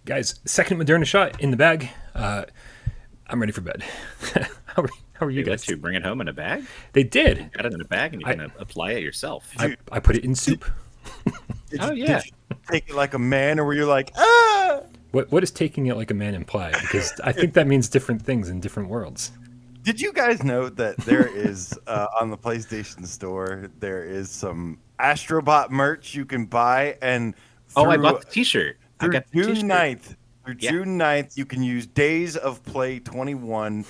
Guys, second Moderna shot in the bag. I'm ready for bed. How are you guys? Did you bring it home in a bag? They did. You got it in a bag and you can apply it yourself. I put it in soup. Did you take it like a man, or were you like, ah? What does taking it like a man imply? Because I think that means different things in different worlds. Did you guys know that there is on the PlayStation Store, there is some Astrobot merch you can buy, and I bought the T-shirt. Through June 9th, June 9th, you can use Days of Play 21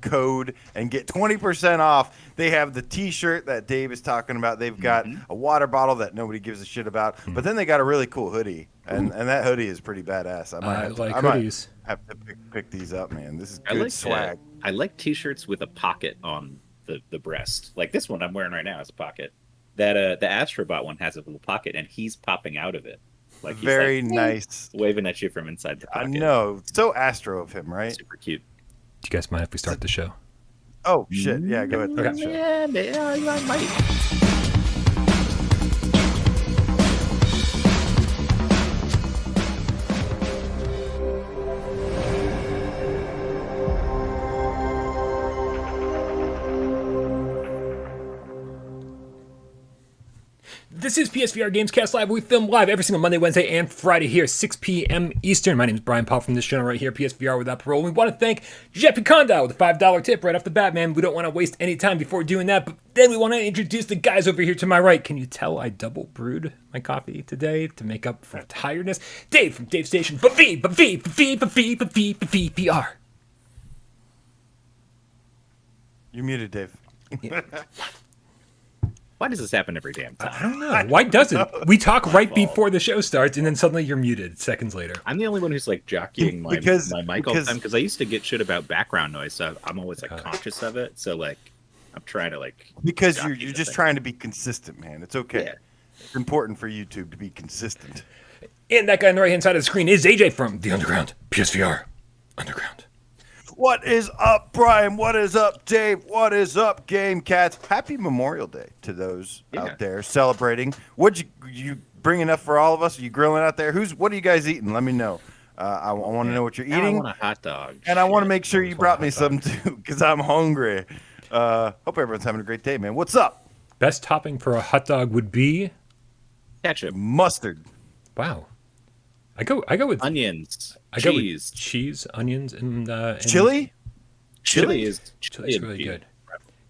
code and get 20% off. They have the T-shirt that Dave is talking about. They've got a water bottle that nobody gives a shit about. But then they got a really cool hoodie, and that hoodie is pretty badass. I hoodies. Might have to pick these up, man. This is good swag. I like T-shirts with a pocket on the breast. Like this one I'm wearing right now has a pocket. That the Astrobot one has a little pocket, and he's popping out of it. Like he's very nice, waving at you from inside the pocket. I know, so Astro of him, right? Super cute. Do you guys mind if we start the show? Oh shit! Yeah, go ahead. Okay. Yeah, I might. This is PSVR GamesCast Live. We film live every single Monday, Wednesday, and Friday here, 6 p.m. Eastern. My name is Brian Paul from this channel right here, PSVR Without Parole. We want to thank Jeppy Condal with a $5 tip right off the bat, man. We don't want to waste any time before doing that, but then we want to introduce the guys over here to my right. Can you tell I double brewed my coffee today to make up for tiredness? Dave from Dave Station, PR. You're muted, Dave. Yeah. Why does this happen every damn time? I don't know. Why does it? We talk right before the show starts, and then suddenly you're muted seconds later. I'm the only one who's like jockeying my mic all the time because I used to get shit about background noise, so I'm always like conscious of it. So like, I'm trying to like because you're just trying to be consistent, man. It's okay. Yeah. It's important for YouTube to be consistent. And that guy on the right hand side of the screen is AJ from the Underground PSVR Underground. What is up, Brian? What is up, Dave? What is up, Game Cats? Happy Memorial Day to those out there celebrating. What'd you bring enough for all of us? Are you grilling out there? What are you guys eating? Let me know. I want to know what you're eating. I want a hot dog. And I want to make sure you brought me some too, because I'm hungry. Hope everyone's having a great day, man. What's up? Best topping for a hot dog would be ketchup, mustard. Wow. I go with onions, cheese. Go with cheese, onions, and chili. Chili is really good.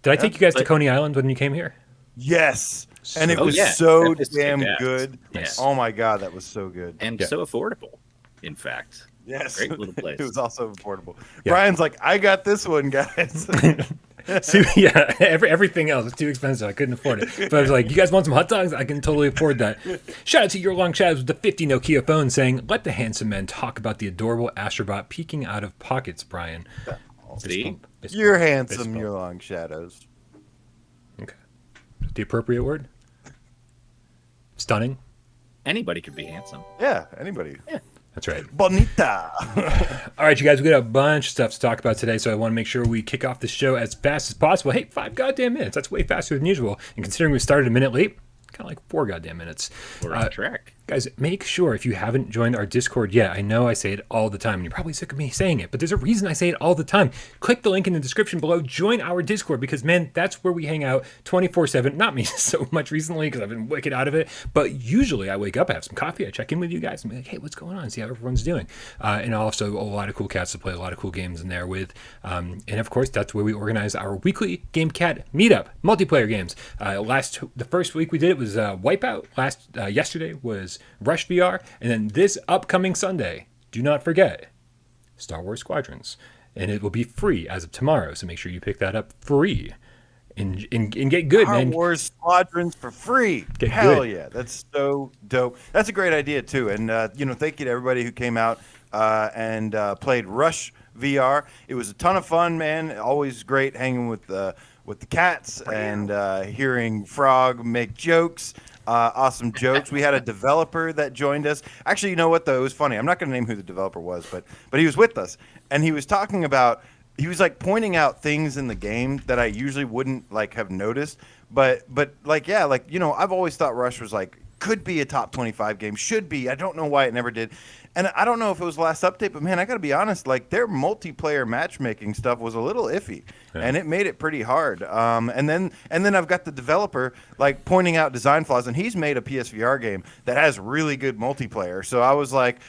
Did I take you guys to Coney Island when you came here? Yes, and it was so damn good. Yes. Oh my god, that was so good and so affordable. In fact, yes, great little place. It was also affordable. Yeah. Brian's like, I got this one, guys. See, yeah, everything else was too expensive. I couldn't afford it. But I was like, you guys want some hot dogs? I can totally afford that. Shout out to Your Long Shadows with the 50 Nokia phone saying, let the handsome men talk about the adorable Astrobot peeking out of pockets, Brian. See? You're handsome, Your Long Shadows. Okay. The appropriate word? Stunning? Anybody could be handsome. Yeah, anybody. Yeah. That's right. Bonita. All right, you guys, we got a bunch of stuff to talk about today, so I want to make sure we kick off the show as fast as possible. Hey, 5 goddamn minutes. That's way faster than usual. And considering we started a minute late, kind of like 4 goddamn minutes. We're on track. Guys, make sure if you haven't joined our Discord yet, I know I say it all the time, and you're probably sick of me saying it, but there's a reason I say it all the time. Click the link in the description below. Join our Discord because, man, that's where we hang out 24/7. Not me so much recently because I've been wicked out of it, but usually I wake up, I have some coffee, I check in with you guys, and be like, hey, what's going on? See how everyone's doing. And also a lot of cool cats to play, a lot of cool games in there with. And, of course, that's where we organize our weekly Game Cat Meetup, multiplayer games. The first week we did it was Wipeout. Yesterday was Rush VR. And then this upcoming Sunday, do not forget, Star Wars Squadrons. And it will be free as of tomorrow, so make sure you pick that up free and get good, man. Star Wars Squadrons for free. Hell yeah, that's so dope. That's a great idea, too. And, thank you to everybody who came out and played Rush VR. It was a ton of fun, man. Always great hanging with the cats and hearing Frog make jokes. Awesome jokes. We had a developer that joined us. Actually, you know what, though? It was funny. I'm not going to name who the developer was, but he was with us. And he was talking about, he was like pointing out things in the game that I usually wouldn't like have noticed. But like, yeah, like, I've always thought Rush was like could be a top 25 game, should be. I don't know why it never did. And I don't know if it was the last update, but man, I got to be honest, like their multiplayer matchmaking stuff was a little iffy, and it made it pretty hard. And then I've got the developer like pointing out design flaws, and he's made a PSVR game that has really good multiplayer. So I was like,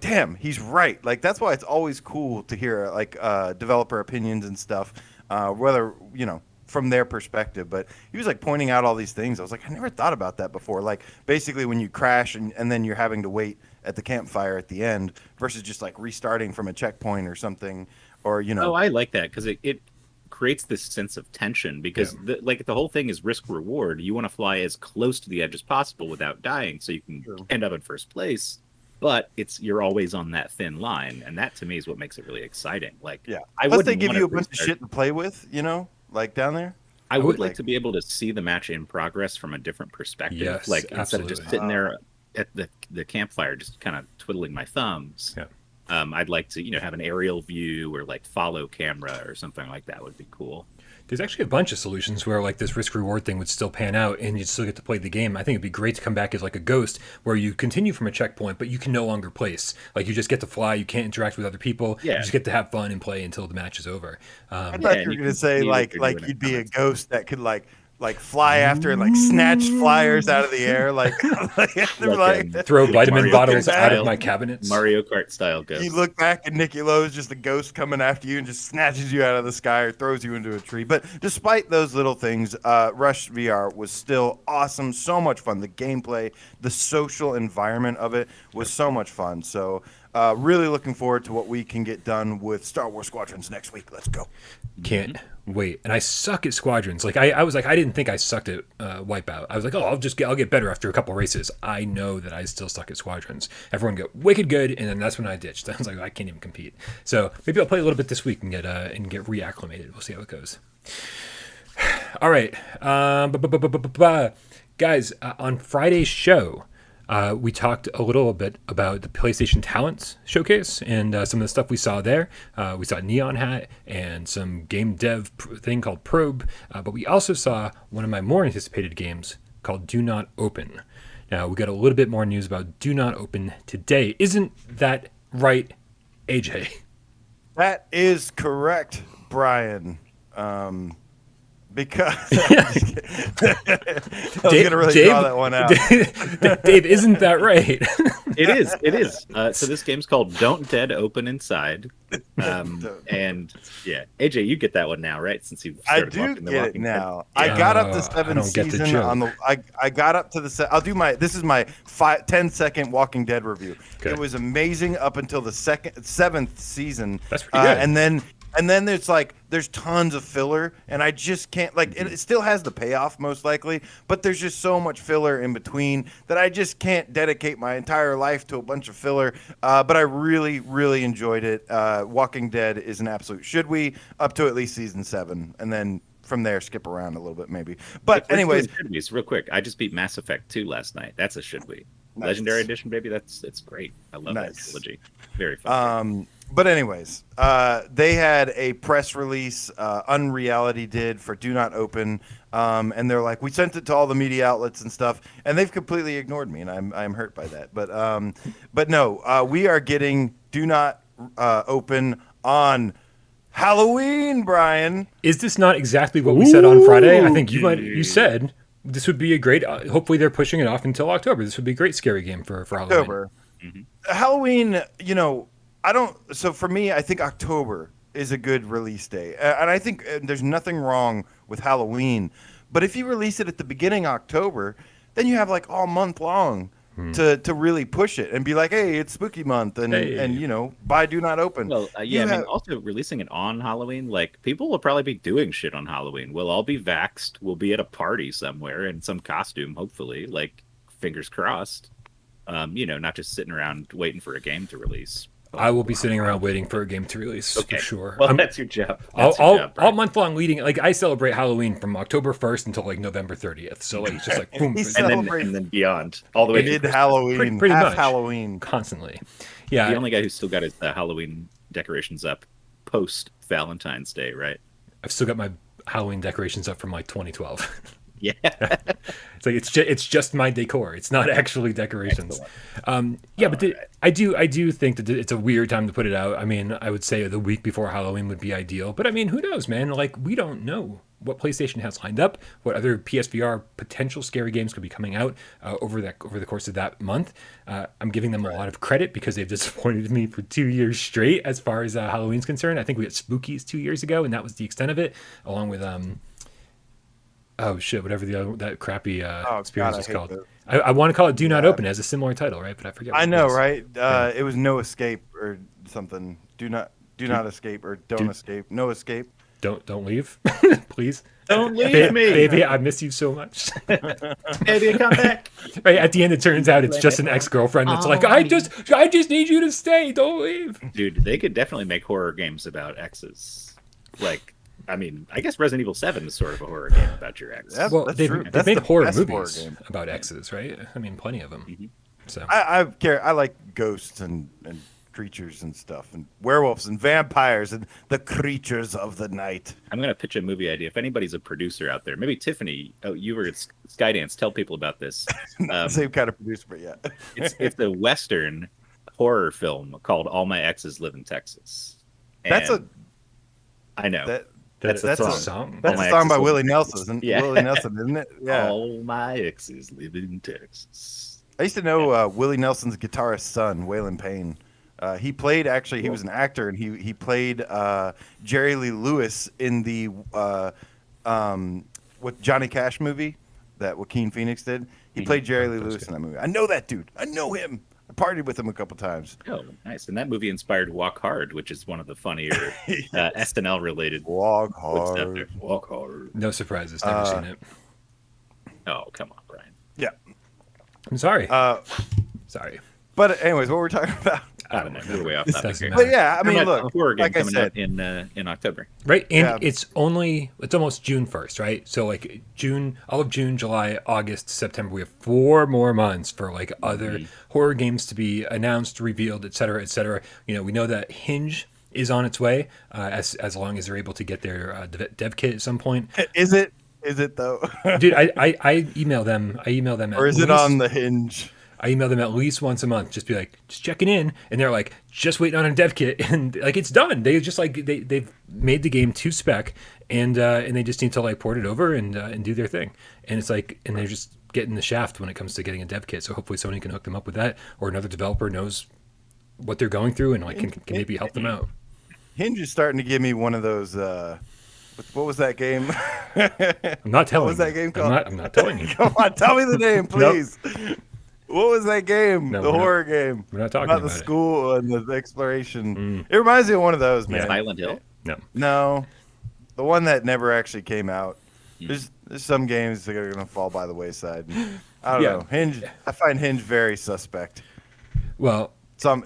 damn, he's right. Like that's why it's always cool to hear like developer opinions and stuff, whether from their perspective. But he was like pointing out all these things. I was like, I never thought about that before. Like basically when you crash and then you're having to wait at the campfire at the end versus just like restarting from a checkpoint or something, or Oh, I like that because it creates this sense of tension because the whole thing is risk reward. You want to fly as close to the edge as possible without dying, so you can end up in first place. But you're always on that thin line, and that to me is what makes it really exciting. Like, Plus they give you a bunch of shit to play with, like down there. I would like to be able to see the match in progress from a different perspective. Yes, like instead absolutely. of just sitting there at the campfire, just kind of twiddling my thumbs. Yeah. I'd like to, have an aerial view or like follow camera or something like that would be cool. There's actually a bunch of solutions where like this risk reward thing would still pan out and you'd still get to play the game. I think it'd be great to come back as like a ghost where you continue from a checkpoint, but you can no longer place. Like you just get to fly, you can't interact with other people. Yeah. You just get to have fun and play until the match is over. I thought you were going to say like you'd be a ghost that could like fly after and like snatch flyers out of the air, like throw vitamin Mario bottles Kart out of style. my cabinets. Mario Kart style ghost. You look back and Nicky Lowe is just a ghost coming after you and just snatches you out of the sky or throws you into a tree. But despite those little things, Rush VR was still awesome, so much fun. The gameplay, the social environment of it was so much fun. So really looking forward to what we can get done with Star Wars Squadrons next week. Let's go. Can't wait. And I suck at Squadrons. Like I was like, I didn't think I sucked at Wipeout. I was like, oh, I'll get better after a couple races. I know that I still suck at Squadrons. Everyone got wicked good, and then that's when I ditched. I was like, I can't even compete. So maybe I'll play a little bit this week and get reacclimated. We'll see how it goes. All right, guys. On Friday's show, we talked a little bit about the PlayStation Talents Showcase and some of the stuff we saw there. We saw Neon Hat and some game dev thing called Probe, but we also saw one of my more anticipated games called Do Not Open. Now, we got a little bit more news about Do Not Open today. Isn't that right, AJ? That is correct, Brian. Because I was going to really draw that one out. Dave, isn't that right? It is. So this game's called Don't Dead Open Inside. And yeah, AJ, you get that one now, right? Since you I started do walking the get it walking now. dead. I got up to I seventh don't get the season joke. on the. I got up to the. I'll do my. This is my 10-second Walking Dead review. Okay. It was amazing up until the seventh season. That's pretty good. And then there's tons of filler, and I just can't it still has the payoff most likely, but there's just so much filler in between that I just can't dedicate my entire life to a bunch of filler. But I really, really enjoyed it. Walking Dead is an absolute should we up to at least season 7, and then from there skip around a little bit maybe. But anyways, real quick, I just beat Mass Effect 2 last night. That's a should we. Nice. Legendary Edition, baby. It's great. I love that Nice. trilogy. Very fun. But anyways, they had a press release, Unreality did, for Do Not Open, and they're like, we sent it to all the media outlets and stuff, and they've completely ignored me, and I'm hurt by that. But no, we are getting Do Not Open on Halloween, Brian. Is this not exactly what we said on Friday? I think you said this would be a great. Hopefully, they're pushing it off until October. This would be a great scary game for Halloween. October. Halloween, so for me, I think October is a good release day. And I think there's nothing wrong with Halloween. But if you release it at the beginning of October, then you have like all month long to really push it and be like, hey, it's spooky month and buy Do Not Open. Well, also releasing it on Halloween, like people will probably be doing shit on Halloween. We'll all be vaxxed. We'll be at a party somewhere in some costume, hopefully, like fingers crossed. Not just sitting around waiting for a game to release. I will be sitting around waiting for a game to release for sure. Well, that's your job. All month long leading. Like I celebrate Halloween from October 1st until like November 30th. So like it's just like boom, and then beyond all the way. We did Halloween, pretty half much Halloween constantly. Yeah, the only guy who's still got his Halloween decorations up post Valentine's Day, right? I've still got my Halloween decorations up from like 2012. Yeah. It's like it's just my decor. It's not actually decorations. Yeah, but I do think that it's a weird time to put it out. I mean, I would say the week before Halloween would be ideal, but I mean, who knows, man? Like, we don't know what PlayStation has lined up, what other PSVR potential scary games could be coming out over the course of that month. I'm giving them a lot of credit because they've disappointed me for 2 years straight as far as Halloween's concerned. I think we had Spookies 2 years ago, and that was the extent of it, along with oh shit, whatever that crappy experience is called. I want to call it Do Not Open. It has a similar title, right? But I forget. I know, right? It was No Escape or something. Do not escape or don't escape. No escape. Don't leave, please. Don't leave me, baby. I miss you so much. Baby, come back. Right at the end, it turns out it's just an ex-girlfriend. It's like, I just need you to stay. Don't leave, dude. They could definitely make horror games about exes. Like, I mean, I guess Resident Evil 7 is sort of a horror game about your ex. Well, that's they true. make horror movies horror about exes, right? I mean, plenty of them. Mm-hmm. So I like ghosts and creatures and stuff, and werewolves and vampires and the creatures of the night. I'm gonna pitch a movie idea. If anybody's a producer out there, maybe Tiffany. Oh, you were at Skydance. Tell people about this. Not the same kind of producer, but yeah. it's a Western horror film called All My Exes Live in Texas. And I know. That's a song. That's a song by Willie Nelson, Willie Nelson, isn't it? Yeah. All my exes live in Texas. I used to know Willie Nelson's guitarist son, Waylon Payne. He played, actually, he was an actor, and he played Jerry Lee Lewis in the what Johnny Cash movie that Joaquin Phoenix did. He played Jerry Lee Lewis in that movie. I know that dude. I know him. I partied with him a couple times. Oh, nice. And that movie inspired Walk Hard, which is one of the funnier SNL-related. Walk Hard. Walk Hard. No surprises. Never seen it. Oh, come on, Brian. Yeah. I'm sorry. Sorry. But anyways, what we're talking about? I don't know. We're way off topic here. But yeah, I mean, look, horror game like I coming said, out in October, right? And it's almost June 1st, right? So like all of June, July, August, September, we have 4 more months for like other horror games to be announced, revealed, et cetera, et cetera. You know, we know that Hinge is on its way, as long as they're able to get their dev kit at some point. Is it though? Dude, I email them. Or is it on the Hinge? I email them at least once a month, just be like, just checking in, and they're like, just waiting on a dev kit, and like it's done. They just like they've made the game to spec, and they just need to like port it over and do their thing. And it's like, and they're just getting the shaft when it comes to getting a dev kit. So hopefully Sony can hook them up with that, or another developer knows what they're going through and like can maybe help them out. Hinge is starting to give me one of those. What was that game? I'm not telling. What was that game called? I'm not telling you. Come on, tell me the name, please. Nope. What was that game? No, the horror game. We're not talking about about the it. School and the exploration. It reminds me of one of those, man. Silent Hill? No, the one that never actually came out. There's some games that are gonna fall by the wayside. I don't know. Hinge. I find Hinge very suspect. Well, it's on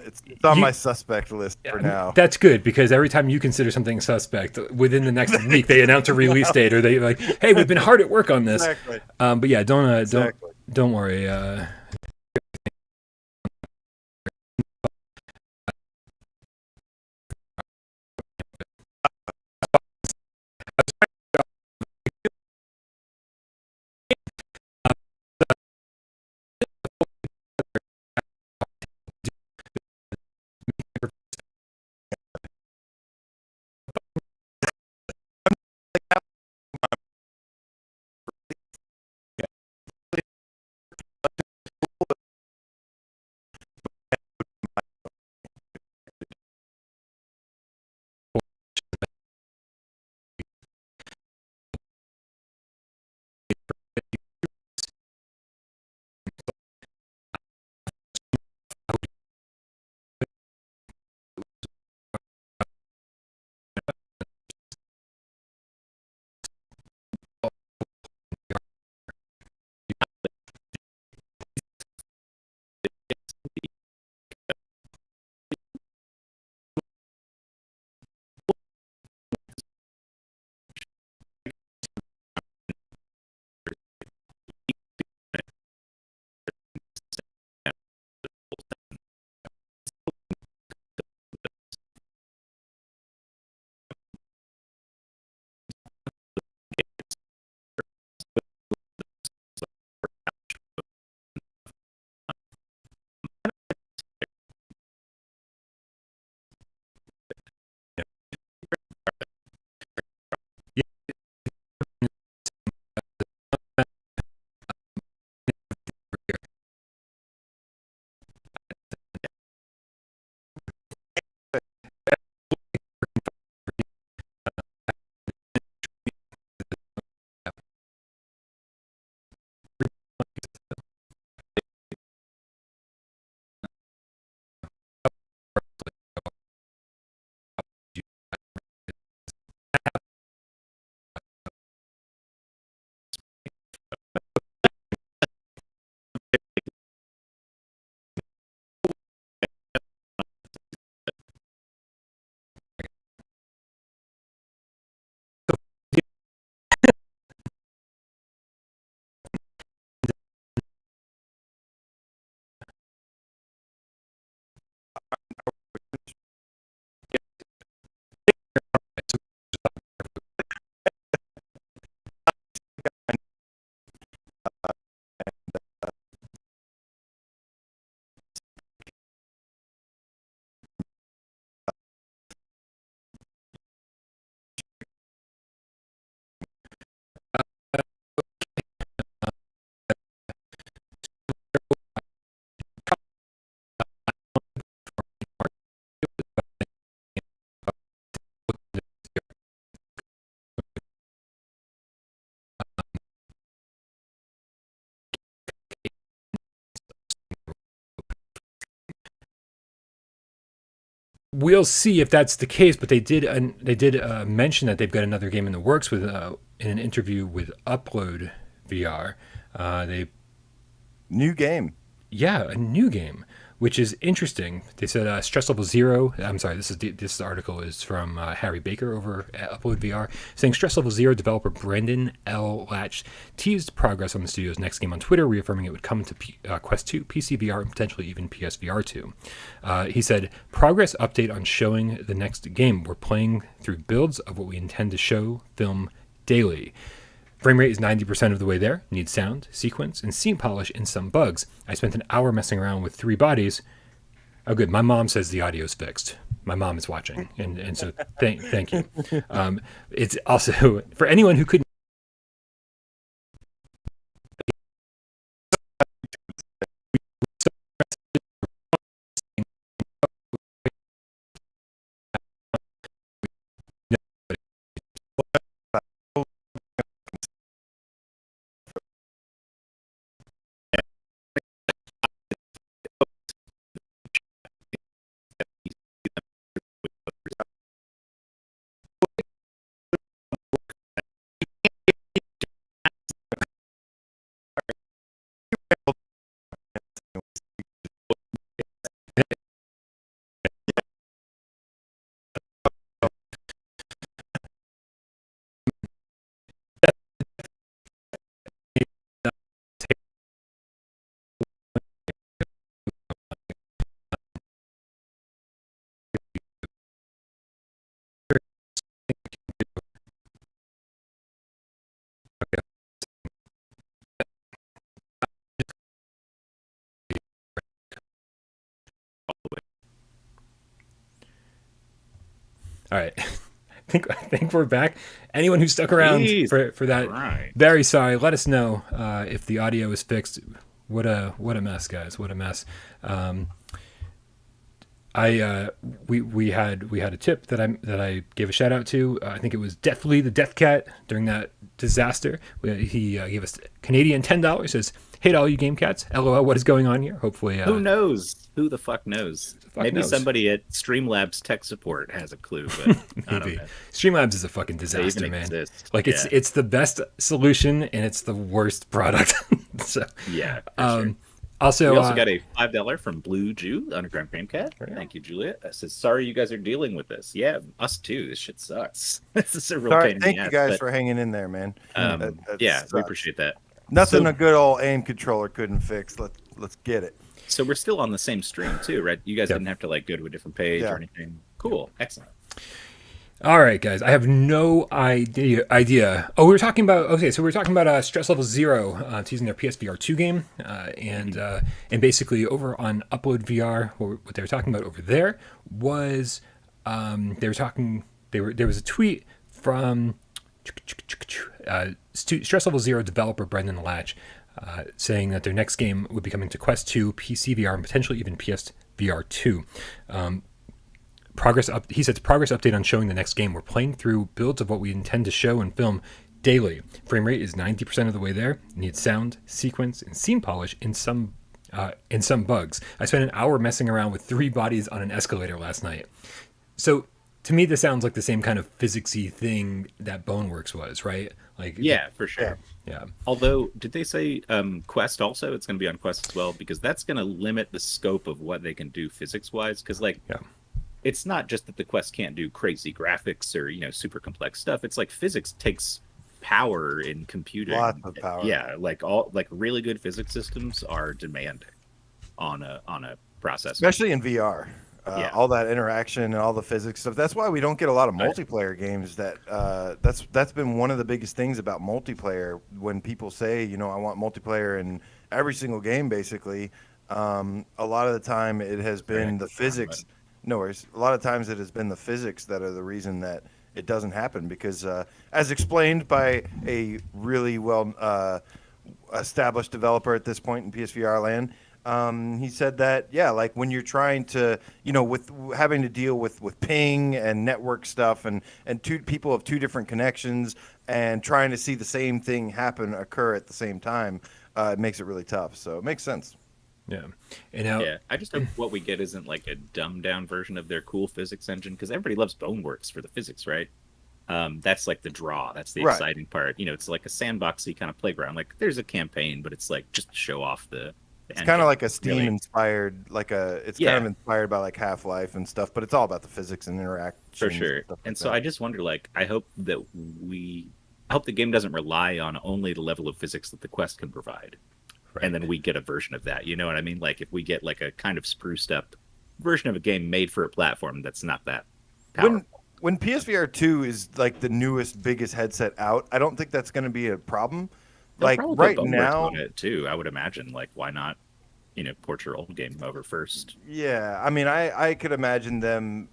my suspect list for now. That's good, because every time you consider something suspect, within the next week they announce a release date, or they like, hey, we've been hard at work on this. Exactly. But yeah, don't worry. we'll see if that's the case. But they did mention that they've got another game in the works with in an interview with Upload VR. They New game. Yeah, a new game, which is interesting. They said Stress Level Zero. I'm sorry, this article is from Harry Baker over at Upload VR, saying Stress Level Zero developer Brendan L. Latch teased progress on the studio's next game on Twitter, reaffirming it would come to Quest 2, PCVR, and potentially even PSVR2. He said, progress update on showing the next game. We're playing through builds of what we intend to show, film daily. Frame rate is 90% of the way there. Needs sound, sequence, and scene polish and some bugs. I spent an hour messing around with 3 bodies. Oh, good. My mom says the audio's fixed. My mom is watching, and so thank you. It's also, for anyone who couldn't. All right. I think we're back. Anyone who stuck around for that, right. Very sorry. Let us know if the audio is fixed. What a mess, guys. What a mess. We had a tip that I gave a shout out to. I think it was Deathly the Death Cat during that disaster. He gave us Canadian $10. Says, "Hey to all you game cats. LOL. What is going on here? Hopefully, who knows? Who the fuck knows? Maybe somebody at Streamlabs tech support has a clue, but I don't know. Streamlabs is a fucking disaster, man. Exist. Like it's the best solution and it's the worst product. So yeah. Sure. Also, we also got a $5 from Blue Jew, Underground Creamcat. Thank you, Juliet. It says, sorry you guys are dealing with this. Yeah, us too. This shit sucks. This is a real pain in the ass. Thank you guys for hanging in there, man. Yeah, we appreciate that. Nothing a good old aim controller couldn't fix. Let's get it. So we're still on the same stream too, right? You guys didn't have to like go to a different page or anything. Cool. Excellent. All right, guys. I have no idea. Oh, we were talking about Stress Level Zero teasing their PSVR2 game, and basically over on Upload VR, what they were talking about over there was there was a tweet from Stress Level Zero developer Brendan Latch saying that their next game would be coming to Quest 2, PCVR, and potentially even PSVR2. He said progress update on showing the next game. We're playing through builds of what we intend to show and film daily. Frame rate is 90% of the way there. Needs sound, sequence, and scene polish in some bugs. I spent an hour messing around with 3 bodies on an escalator last night. So to me, this sounds like the same kind of physicsy thing that Boneworks was, right? Like, yeah, for sure. Yeah. Although, did they say Quest also? It's going to be on Quest as well, because that's going to limit the scope of what they can do physics-wise. Because, it's not just that the Quest can't do crazy graphics or super complex stuff. It's like physics takes power in computing. Lots of power. Yeah, like really good physics systems are demanding on a processor, especially in VR. All that interaction and all the physics stuff. That's why we don't get a lot of multiplayer games. That's been one of the biggest things about multiplayer. When people say, I want multiplayer in every single game, basically, a lot of the time it has been the physics. No worries. A lot of times it has been the physics that are the reason that it doesn't happen, because as explained by a really well established developer at this point in PSVR land, he said that, like when you're trying to, with having to deal with ping and network stuff and two people of 2 different connections and trying to see the same thing occur at the same time, it makes it really tough. So it makes sense. Yeah. And now, Yeah, I just hope what we get isn't like a dumbed down version of their cool physics engine, because everybody loves Boneworks for the physics, right? That's like the draw. That's the Right. exciting part. It's like a sandboxy kind of playground. Like there's a campaign, but it's like just to show off the It's kind of engine. like a Steam Really. inspired, it's kind of inspired by like Half-Life and stuff, but it's all about the physics and interaction. For sure. And, stuff like And so that. I just wonder, like, I hope the game doesn't rely on only the level of physics that the Quest can provide. Right. And then we get a version of that. You know what I mean? Like if we get like a kind of spruced up version of a game made for a platform that's not that powerful. When PSVR 2 is like the newest, biggest headset out, I don't think that's going to be a problem. They'll Like probably right put Boneworks now, on it too, I would imagine. Like why not, port your old game over first? yeah. I mean, I could imagine them,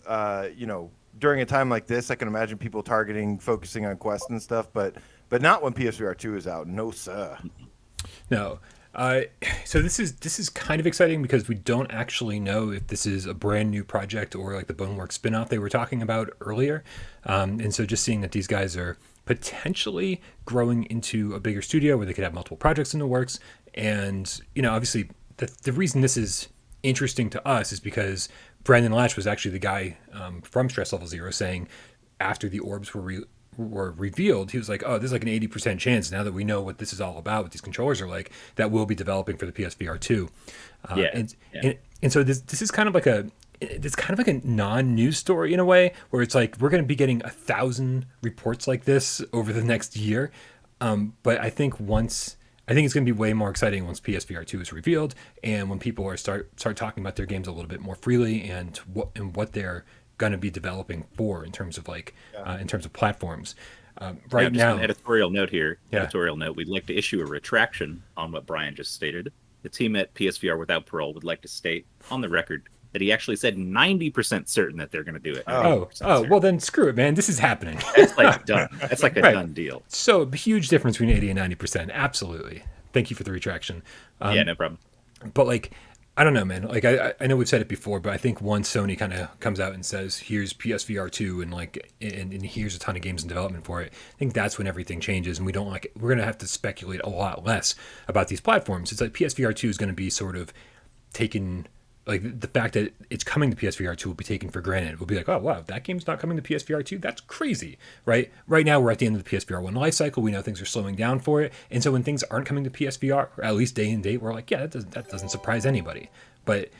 during a time like this, I can imagine people focusing on Quest and stuff, but not when PSVR 2 is out. No, sir. no. So this is kind of exciting because we don't actually know if this is a brand new project or like the Boneworks spinoff they were talking about earlier. And so just seeing that these guys are potentially growing into a bigger studio where they could have multiple projects in the works. And, obviously the reason this is interesting to us is because Brandon Latch was actually the guy from Stress Level Zero saying after the orbs were revealed, he was like, oh, there's like an 80% chance now that we know what this is all about, what these controllers are like, that we'll be developing for the PSVR 2. And so this is kind of like a non-news story in a way, where it's like we're going to be getting 1,000 reports like this over the next year. But I think it's going to be way more exciting once PSVR 2 is revealed and when people start talking about their games a little bit more freely and what they're going to be developing for in terms of in terms of platforms. Right now, an editorial note here. Yeah. Editorial note. We'd like to issue a retraction on what Brian just stated. The team at PSVR without Parole would like to state on the record that he actually said 90% certain that they're going to do it. Well then screw it, man. This is happening. That's like done. That's like a Right. done deal. So a huge difference between 80 and 90%. Absolutely. Thank you for the retraction. Yeah, no problem. But I don't know, man. Like I know we've said it before, but I think once Sony kind of comes out and says, "Here's PSVR 2," and here's a ton of games in development for it, I think that's when everything changes, and we're gonna have to speculate a lot less about these platforms. It's like PSVR 2 is gonna be sort of taken. Like the fact that it's coming to PSVR 2 will be taken for granted. We'll be like, oh wow, that game's not coming to PSVR 2. That's crazy, right? Right now we're at the end of the PSVR 1 life cycle. We know things are slowing down for it, and so when things aren't coming to PSVR, or at least day and date, we're like, yeah, that doesn't surprise anybody. But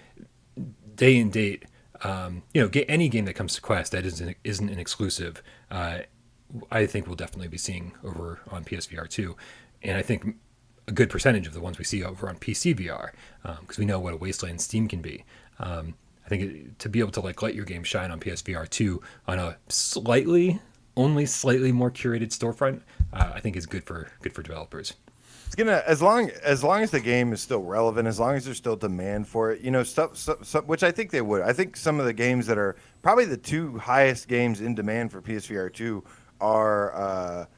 day and date, any game that comes to Quest that isn't an exclusive, I think we'll definitely be seeing over on PSVR 2, and I think a good percentage of the ones we see over on PC VR, because we know what a wasteland Steam can be. I think to be able to let your game shine on PSVR 2 on a only slightly more curated storefront, I think is good for developers. It's gonna as long as the game is still relevant, as long as there's still demand for it, stuff which I think they would. I think some of the games that are probably the two highest games in demand for PSVR 2 are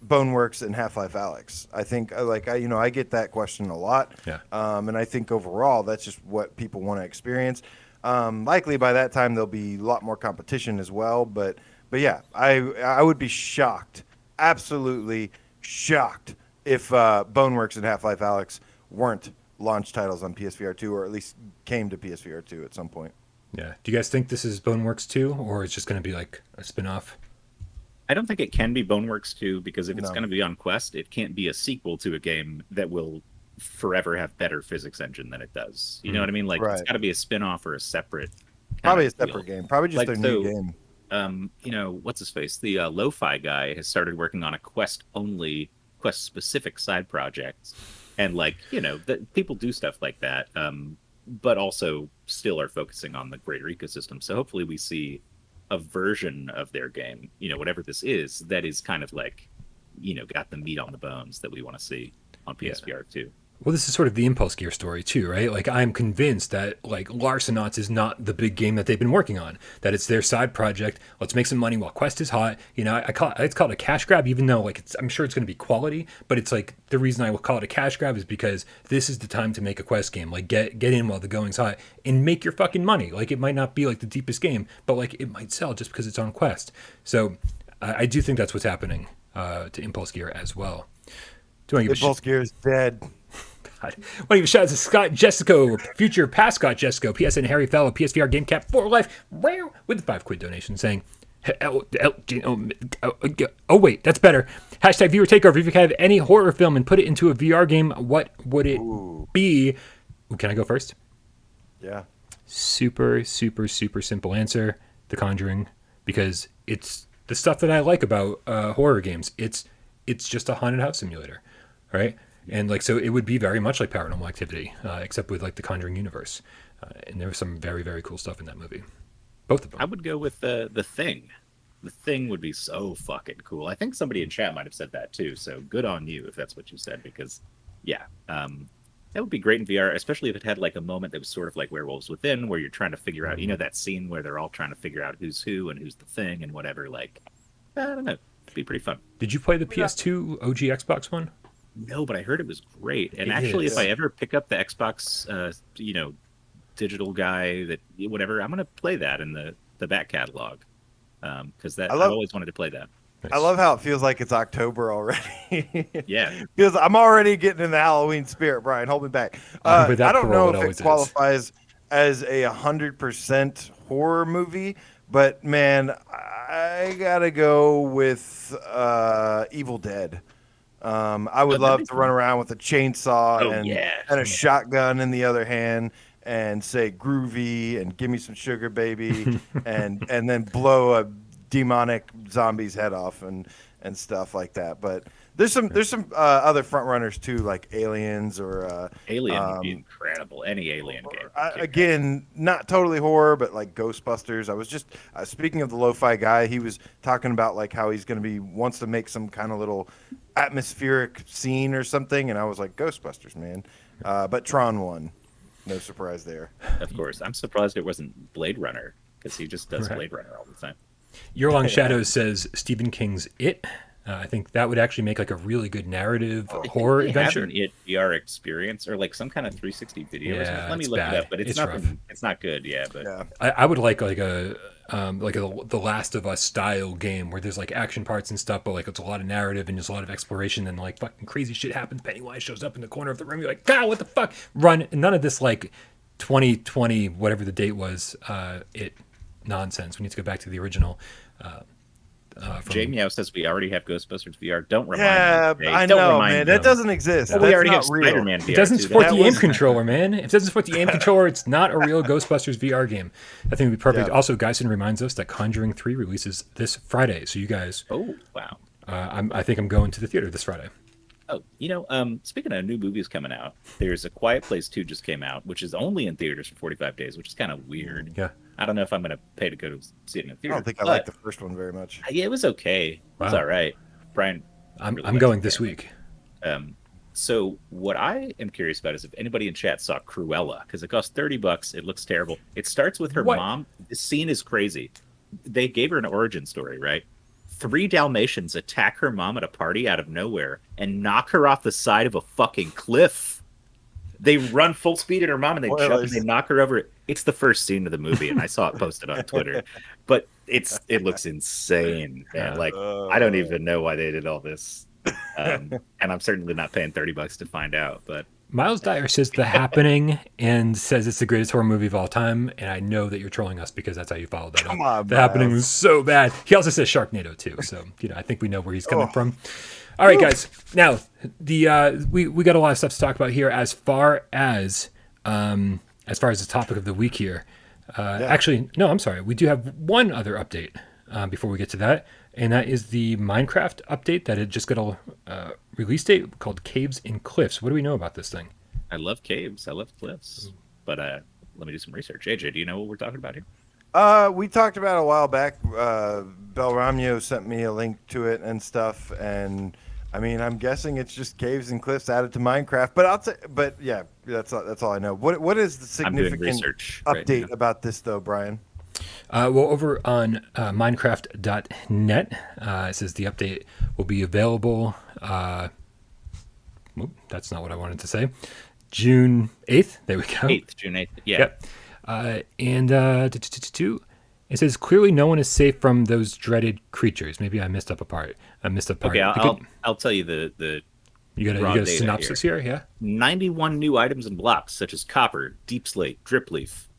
Boneworks and Half-Life Alyx. I think I get that question a lot. Yeah. And I think overall that's just what people want to experience. Likely by that time there'll be a lot more competition as well. But yeah, I would be shocked, absolutely shocked, if Boneworks and Half-Life Alyx weren't launch titles on PSVR 2, or at least came to PSVR 2 at some point. Yeah. Do you guys think this is Boneworks 2, or it's just going to be like a spin-off? I don't think it can be Boneworks 2, because if it's No. going to be on Quest, it can't be a sequel to a game that will forever have better physics engine than it does. You know what I mean? Like Right. it's got to be a spin-off or a separate. Probably a kind of separate deal. game. Probably just Like, their new so- game. What's his face? The Lo-Fi guy has started working on a Quest-specific side project, and people do stuff like that, but also still are focusing on the greater ecosystem. So hopefully we see a version of their game, whatever this is, that is kind of got the meat on the bones that we want to see on PSVR 2. Well, this is sort of the Impulse Gear story too, right? Like I'm convinced that Larcenauts is not the big game that they've been working on. That it's their side project. Let's make some money while Quest is hot. It's called a cash grab, even though I'm sure it's going to be quality. But it's the reason I will call it a cash grab is because this is the time to make a Quest game. Get in while the going's hot and make your fucking money. It might not be the deepest game, but it might sell just because it's on Quest. So I do think that's what's happening to Impulse Gear as well. Do you want to give Impulse Gear is dead. God. Want to give a shout out to Scott Jessico, future past Scott Jessico, PSN Harry Fellow, PSVR Game Cap for life, with the $5 donation saying, oh wait, that's better. Hashtag viewer takeover. If you could have any horror film and put it into a VR game, what would it be? Ooh, can I go first? Yeah. Super simple answer. The Conjuring, because it's the stuff that I like about horror games. It's just a haunted house simulator, right? And like, so it would be very much like Paranormal Activity, except with like the Conjuring universe. And there was some very, very cool stuff in that movie. Both of them. I would go with the Thing. The Thing would be so fucking cool. I think somebody in chat might have said that too. So good on you if that's what you said, because yeah, that would be great in VR, especially if it had like a moment that was sort of like Werewolves Within, where you're trying to figure out, you know, that scene where they're all trying to figure out who's who and who's the thing and whatever. Like, I don't know, it'd be pretty fun. Did you play the PS2 OG Xbox one? No, but I heard it was great. And It actually, is. if I ever pick up the Xbox, digital guy that whatever, I'm gonna play that in the back catalog, because I've always wanted to play that. Nice. I love how it feels like it's October already. Yeah, because I'm already getting in the Halloween spirit, Brian. Hold me back. But that I don't know Parole, it if always it is. qualifies as a 100% horror movie, but man, I gotta go with Evil Dead. I would love to run around with a chainsaw and a shotgun in the other hand and say groovy and give me some sugar, baby, and then blow a demonic zombie's head off and stuff like that. But there's some other front runners too, like Aliens or Alien would be incredible. Any Alien game. Again, not totally horror, but like Ghostbusters. I was just speaking of the lo-fi guy. He was talking about like how he's going to wants to make some kind of little atmospheric scene or something, and I was like, Ghostbusters, man. But Tron won. No surprise there. Of course. I'm surprised it wasn't Blade Runner, because he just does Blade Runner all the time. Your Long Shadows says Stephen King's It. I think that would actually make like a really good narrative horror adventure. Have an It VR experience or like some kind of 360 video. or something. Let me it's look bad. it up, but it's rough. It's not good. Yeah, but I would like a The Last of Us style game where there's like action parts and stuff, but like it's a lot of narrative and there's a lot of exploration and like fucking crazy shit happens. Pennywise shows up in the corner of the room. You're like, God, what the fuck? Run! None of this like 2020, whatever the date was, it nonsense. We need to go back to the original. Jamie House says we already have Ghostbusters VR. Don't remind me. I Don't know, remind man. me. That doesn't exist. Well, That's we already not have real. Spider-Man VR. It doesn't too. support That the aim was- controller, man. If it doesn't support the aim controller, it's not a real Ghostbusters VR game. I think it would be perfect. Yeah. Also, Geisen reminds us that Conjuring 3 releases this Friday. So you guys, Oh, wow. I think I'm going to the theater this Friday. Oh, speaking of new movies coming out, there's A Quiet Place 2 just came out, which is only in theaters for 45 days, which is kind of weird. Yeah. I don't know if I'm going to pay to go to see it in a I theater. don't think I like the first one very much. Yeah, it was okay. It was Wow. all right. Brian, I'm really going liked it. this week. So what I am curious about is if anybody in chat saw Cruella, because it costs $30. It looks terrible. It starts with her What? mom. This scene is crazy. They gave her an origin story, right? 3 Dalmatians attack her mom at a party out of nowhere and knock her off the side of a fucking cliff. They run full speed at her mom and they jump and they knock her over. It's the first scene of the movie, and I saw it posted on Twitter. But it looks insane, man. Like I don't even know why they did all this, and I'm certainly not paying $30 to find out. But Miles Dyer says The Happening and says it's the greatest horror movie of all time. And I know that you're trolling us because that's how you followed that Come up. on, The Happening Miles. was so bad. He also says Sharknado too. So, I think we know where he's coming from. All right, guys. Now, we got a lot of stuff to talk about here as far as the topic of the week here. Actually, no, I'm sorry. We do have one other update before we get to that, and that is the Minecraft update that had just got a release date called Caves and Cliffs. What do we know about this thing? I love caves. I love cliffs. But let me do some research. AJ, do you know what we're talking about here? We talked about it a while back. Belramio sent me a link to it and stuff, and I mean, I'm guessing it's just caves and cliffs added to Minecraft. But yeah, that's all I know. What is the I'm doing significant research right update now. about this though, Brian? Well, over on Minecraft.net, it says the update will be available. That's not what I wanted to say. June 8th. There we go. 8th, June 8th. Yeah. Yep. It says clearly no one is safe from those dreaded creatures. Maybe I missed up a part. Okay, I'll tell you the You got raw a data synopsis here, yeah? 91 new items and blocks, such as copper, deep slate, drip leaf,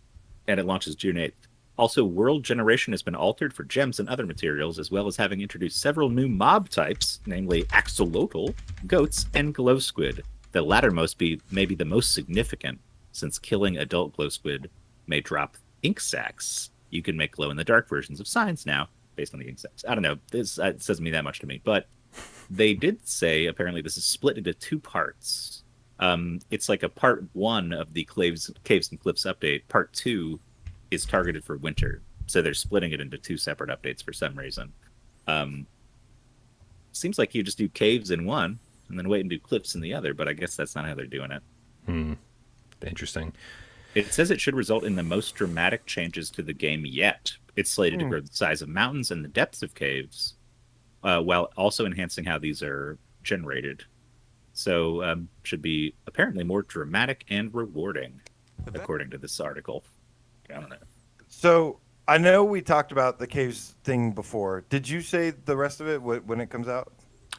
and it launches June 8th. Also, world generation has been altered for gems and other materials, as well as having introduced several new mob types, namely axolotl, goats, and glow squid. The lattermost may be the most significant, since killing adult glow squid may drop ink sacs. You can make glow-in-the-dark versions of signs now, based on the ink sacs. I don't know. This it doesn't mean that much to me, but they did say apparently this is split into 2 parts. It's like a part 1 of the Caves and Cliffs update. Part 2 is targeted for winter, so they're splitting it into 2 separate updates for some reason. Seems like you just do caves in one and then wait and do cliffs in the other, but I guess that's not how they're doing it. Interesting. It says it should result in the most dramatic changes to the game yet. It's slated to grow the size of mountains and the depths of caves, while also enhancing how these are generated. So should be apparently more dramatic and rewarding, according to this article. I don't know. So I know we talked about the caves thing before. Did you say the rest of it when it comes out?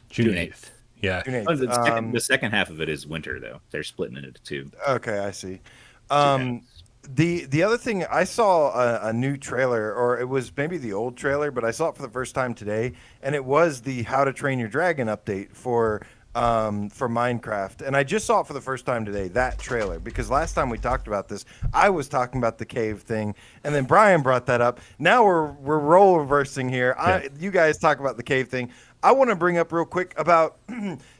June 8th. Yeah. June 8th. Oh, the second half of it is winter, though. They're splitting it into 2. Okay, I see. The other thing, I saw a new trailer, or it was maybe the old trailer, but I saw it for the first time today, and it was the How to Train Your Dragon update for Minecraft. And I just saw it for the first time today, that trailer, because last time we talked about this, I was talking about the cave thing, and then Brian brought that up. Now we're role reversing here. Yeah. You guys talk about the cave thing. I want to bring up real quick about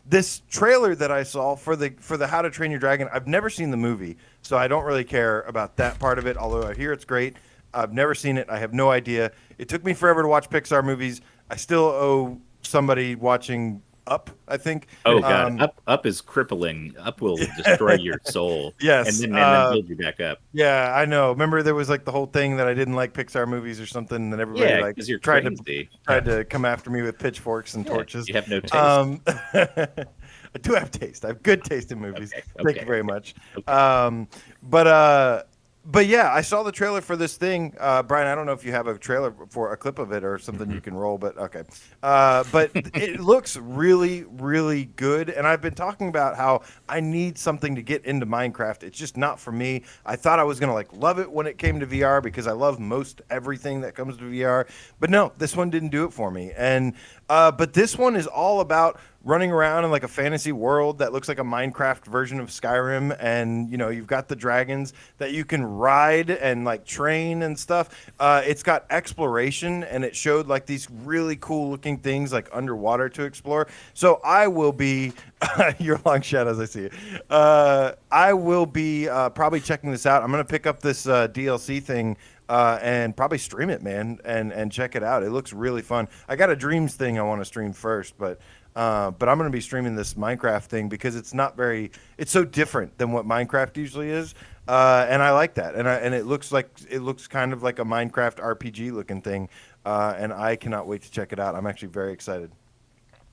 this trailer that I saw for the How to Train Your Dragon. I've never seen the movie, so I don't really care about that part of it, although I hear it's great. I've never seen it. I have no idea. It took me forever to watch Pixar movies. I still owe somebody watching Up, I think. Oh, God. Up is crippling. Up will destroy your soul. Yes. And then build you back up. Yeah, I know. Remember there was like the whole thing that I didn't like Pixar movies or something, and everybody like because you're tried crazy. to come after me with pitchforks and torches. You have no taste. I do have taste. I have good taste in movies. Okay. Thank you very much. Okay. But yeah, I saw the trailer for this thing. Brian, I don't know if you have a trailer for a clip of it or something you can roll, but okay. But it looks really, really good. And I've been talking about how I need something to get into Minecraft. It's just not for me. I thought I was going to like love it when it came to VR because I love most everything that comes to VR. But no, this one didn't do it for me. And but this one is all about running around in like a fantasy world that looks like a Minecraft version of Skyrim, and you know you've got the dragons that you can ride and like train and stuff. It's got exploration, and it showed like these really cool looking things like underwater to explore. So I will be your long shadows, I see it. I will be probably checking this out. I'm gonna pick up this DLC thing and probably stream it, man, and check it out. It looks really fun. I got a Dreams thing I want to stream first, but I'm going to be streaming this Minecraft thing because it's so different than what Minecraft usually is, and I like that. And it looks kind of like a Minecraft RPG looking thing, and I cannot wait to check it out. I'm actually very excited.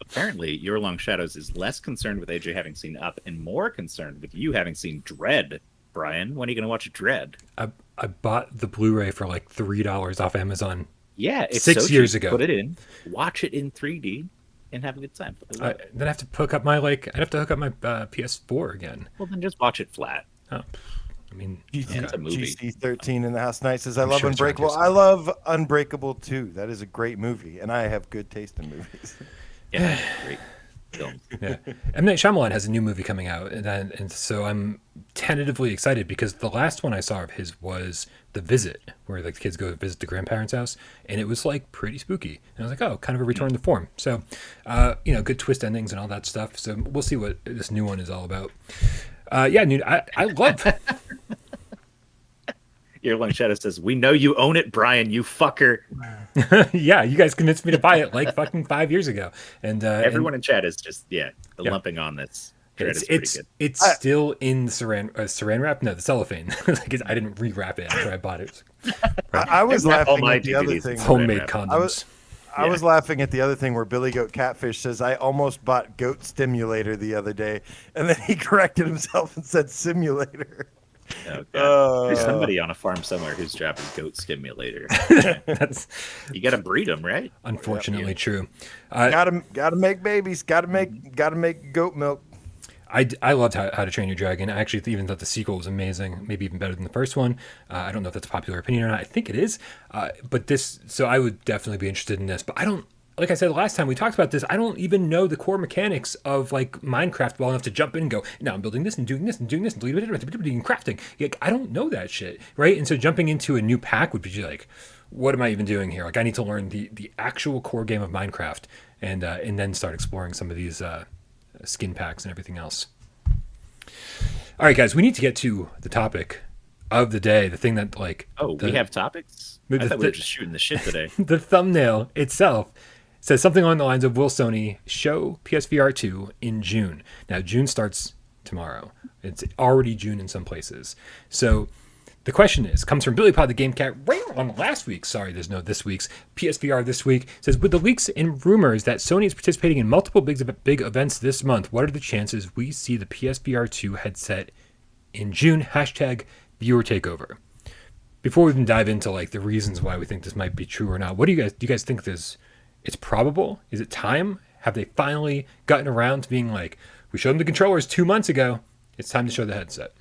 Apparently, Your Long Shadows is less concerned with AJ having seen Up and more concerned with you having seen Dread. Brian, when are you going to watch Dread? I bought the Blu-ray for like $3 off Amazon. Yeah, it's 6 years ago. Put it in, watch it in 3D. And have a good time. Then I have to hook up my I'd have to hook up my PS4 again. Well, then just watch it flat. Oh, I mean, it's a movie. GC13 in the house tonight says, I love sure Unbreakable. I love Unbreakable too. That is a great movie, and I have good taste in movies. Yeah, great film. Yeah, M. Night Shyamalan has a new movie coming out, and so I'm tentatively excited because the last one I saw of his was The Visit, where like the kids go visit the grandparents' house, and it was like pretty spooky. And I was like, oh, kind of a return to form. So, good twist endings and all that stuff. So we'll see what this new one is all about. Yeah, dude, I love. Your Long Shadow says, "We know you own it, Brian. You fucker." Yeah, you guys convinced me to buy it like fucking 5 years ago, and everyone in chat is just lumping on this. It's still in the saran wrap. No, the cellophane. Like I didn't rewrap it after I bought it. Right. I was laughing at the other thing. Homemade condoms. I was laughing at the other thing where Billy Goat Catfish says, I almost bought Goat Stimulator the other day, and then he corrected himself and said Simulator. Oh, God. There's somebody on a farm somewhere whose job is Goat Stimulator. You got to breed them, right? Unfortunately, true. Gotta make babies. Gotta make goat milk. I loved How to Train Your Dragon. I actually even thought the sequel was amazing, maybe even better than the first one. I don't know if that's a popular opinion or not. I think it is. But this, so I would definitely be interested in this. But I don't, like I said last time we talked about this, I don't even know the core mechanics of like Minecraft well enough to jump in and go, now I'm building this and doing this and doing this and crafting. Like, I don't know that shit, right? And so jumping into a new pack would be like, what am I even doing here? Like, I need to learn the actual core game of Minecraft and then start exploring some of these skin packs and everything else. All right, guys, we need to get to the topic of the day, the thing that like... we have topics? I thought we were just shooting the shit today. The thumbnail itself says something along the lines of, will Sony show PSVR2 in June? Now, June starts tomorrow. It's already June in some places. So the question comes from Billy Pod, the Game Cat, right on last week. Sorry, there's no this week's. PSVR this week says, with the leaks and rumors that Sony is participating in multiple big events this month, what are the chances we see the PSVR2 headset in June? Hashtag viewer takeover. Before we even dive into like the reasons why we think this might be true or not, do you guys think it's probable? Is it time? Have they finally gotten around to being like, we showed them the controllers 2 months ago, it's time to show the headset?